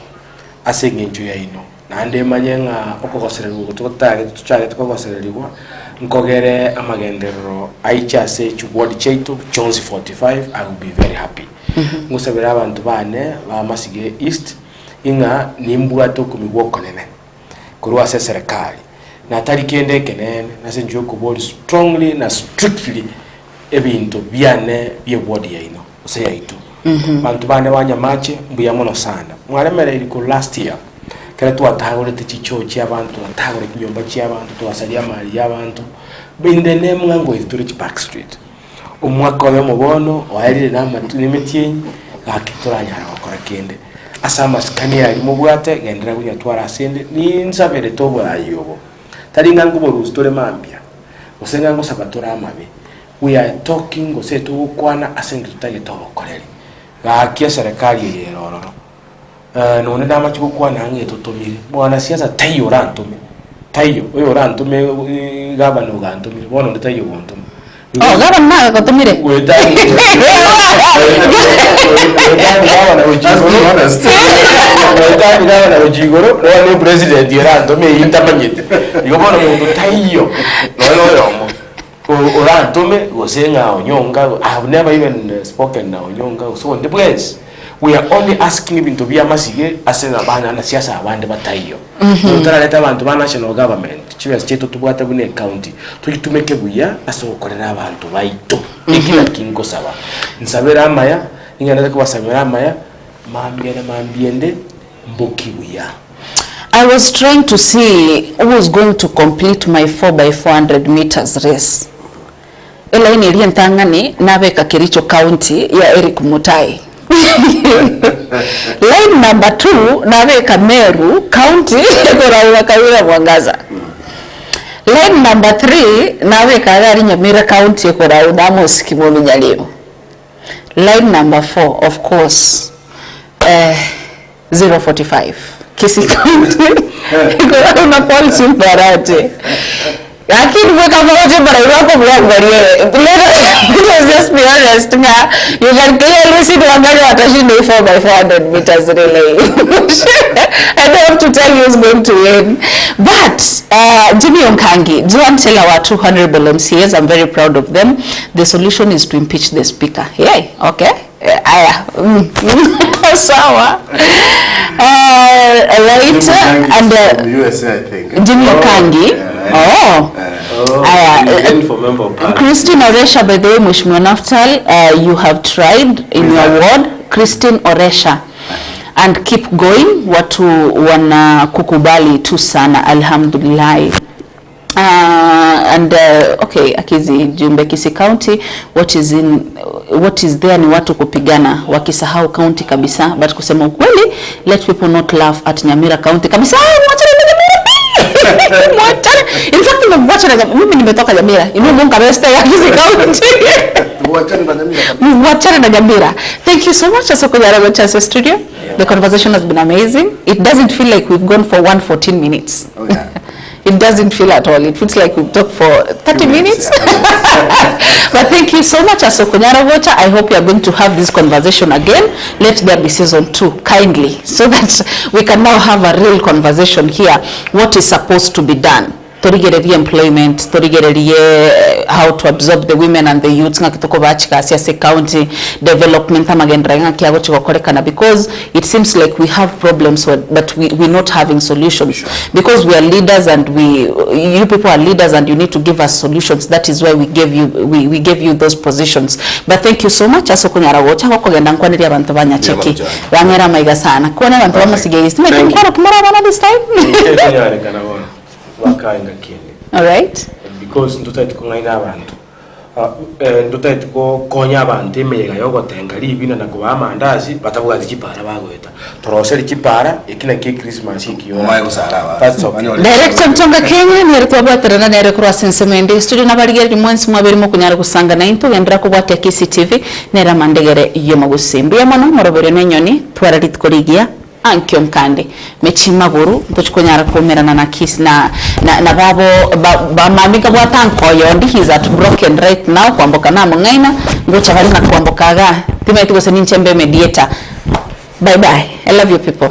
ase ngenjo ya ino. Na ande manyenga okogosererwa tukotage tuchage tukogosererwa nkogere amagendero aichase chubodi cheito Jones 45 I will be very happy. Ngusabira abantu bane bamasige East inga nimbua to kumigwoko nene kurwa se serikali na talikende kenene na senjo kubodi strongly na strictly ebintu byane byebodi ya ino ose yaitu abantu bane banyamache mbuya mono sana mwaremere iliko last year kera tuatagore tichicho cy'abantu atagore kuyomba cy'abantu tuwasalia mali y'abantu bindene mwango ituri back street umwaka wa mubono wairire namatu nimetyenyi gakituranya bakora kende asama skani yari mubwate gendera kunyatwara asende ni nsabere tobo ayobo taringa ngubo rustore mambia usenga ngo sabatora amabe we are talking go setu kwana asenge tutage tobo koreri gakia serikali yerororo none dama chiko kwa nange totomire mwana siasa tayo rantume tayo oyo rantume gabano gantumire bono ndetayo gontume gabano na gotumire we dai gabano ujigoro no president yerantume intamanyete igo bono muntu tayo no yomo orantume gosenga onyonga I have never even spoken na onyonga so the place we are only asking ibintu bya masige asena bana na siasa abandi batayo tutaraleta abantu ba national government chiwes chetu tubwata bune county tulitumeke buya asokorera abantu baito ikina kingo saba nsabera amaya ingana ko basamira amaya mambiende mboki buya. I was trying to see who was going to complete my 4x400 meters race. Ela ini rientangani nabeka Kericho County ya Eric Mutai. Line number 2 nabeka Meru County kwa Kawira Mwangaza. Line number 3 nabeka gari Nyamira County kwa Udamos Kimolu Nyalio. Line number 4 of course 045 Kisii County kwa una policy mbarate. Lakini mweka mwote bara iwapo mwangalie. Let's just be honest nga. You can clearly see the wangari watashinda 4x400 meters relay. I don't have to tell you who's going to win. But Jimmy Onkangi, do you want to tell our 2 honorable MCAs? I'm very proud of them. The solution is to impeach the speaker. Yay, okay. Sawa. Right. And the USA, I think. Jimmy Onkangi. Christine Oresha, by the way, Motume Hon Naftal, you have tried in your ward. Christine Oresha, and keep going. Watu wana kukubali tu sana, alhamdulillah. Okay, akizi jumbe Kisii County, what is there ni watu kupigana wakisahau county kabisa, but kusema ukweli, let people not laugh at Nyamira County kabisa. In fact, mimi nimetoka Nyamira. Munga besta ya Kisii County. Wachana na Nyamira. Thank you so much Asoko Nyarago Chance Studio. The conversation has been amazing. It doesn't feel like we've gone for 114 minutes. Oh, yeah. It doesn't feel at all. It feels like we've talked for 30 minutes. Yeah. But thank you so much, Asoko Nyarago. I hope you are going to have this conversation again. Let there be season 2, kindly, so that we can now have a real conversation here. What is supposed to be done? Torigererie employment, torigererie how to absorb the women and the youths nga kitoko bachika siasa county development amagendera nga kiago chikokorekana, because it seems like we have problems but we're not having solutions. Sure. Because we are leaders and you people are leaders and you need to give us solutions. That is why we gave you those positions. But thank you so much Asoko Nyarago kwa kugenda nkwaniri abantu banyacheki bamera maiga sana kone abantu bamasigeist tumekora kumara bana this time. All right, because ndutaye tukungaina abantu ndutaye tukonya abantu emega yogotenga libina na kuba amandazi batavuga zikipara bagweta toroseri kipara ikina ke Christmas ikiyo omaye gusara Director Mtonga Kenya nere twabaterana nere cross ensemende studio nabaligeri mwensi mwabirimo kunyara gusanga na into gendera kubwate Kisii TV nera mandegere yo magusimbi yamono morobere nenyoni twararit korigia ankyo mkande mechima guru ntochikonyara kumerana na Kisii na babo bamamika bwatanko yondi he's at broken right now kwamboka na mungaina ngocha bali na kwambokaga timetu gose ninchembe mediator. Bye bye, I love you people.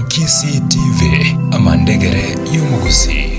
Kisii TV amandegere y'umuguzi.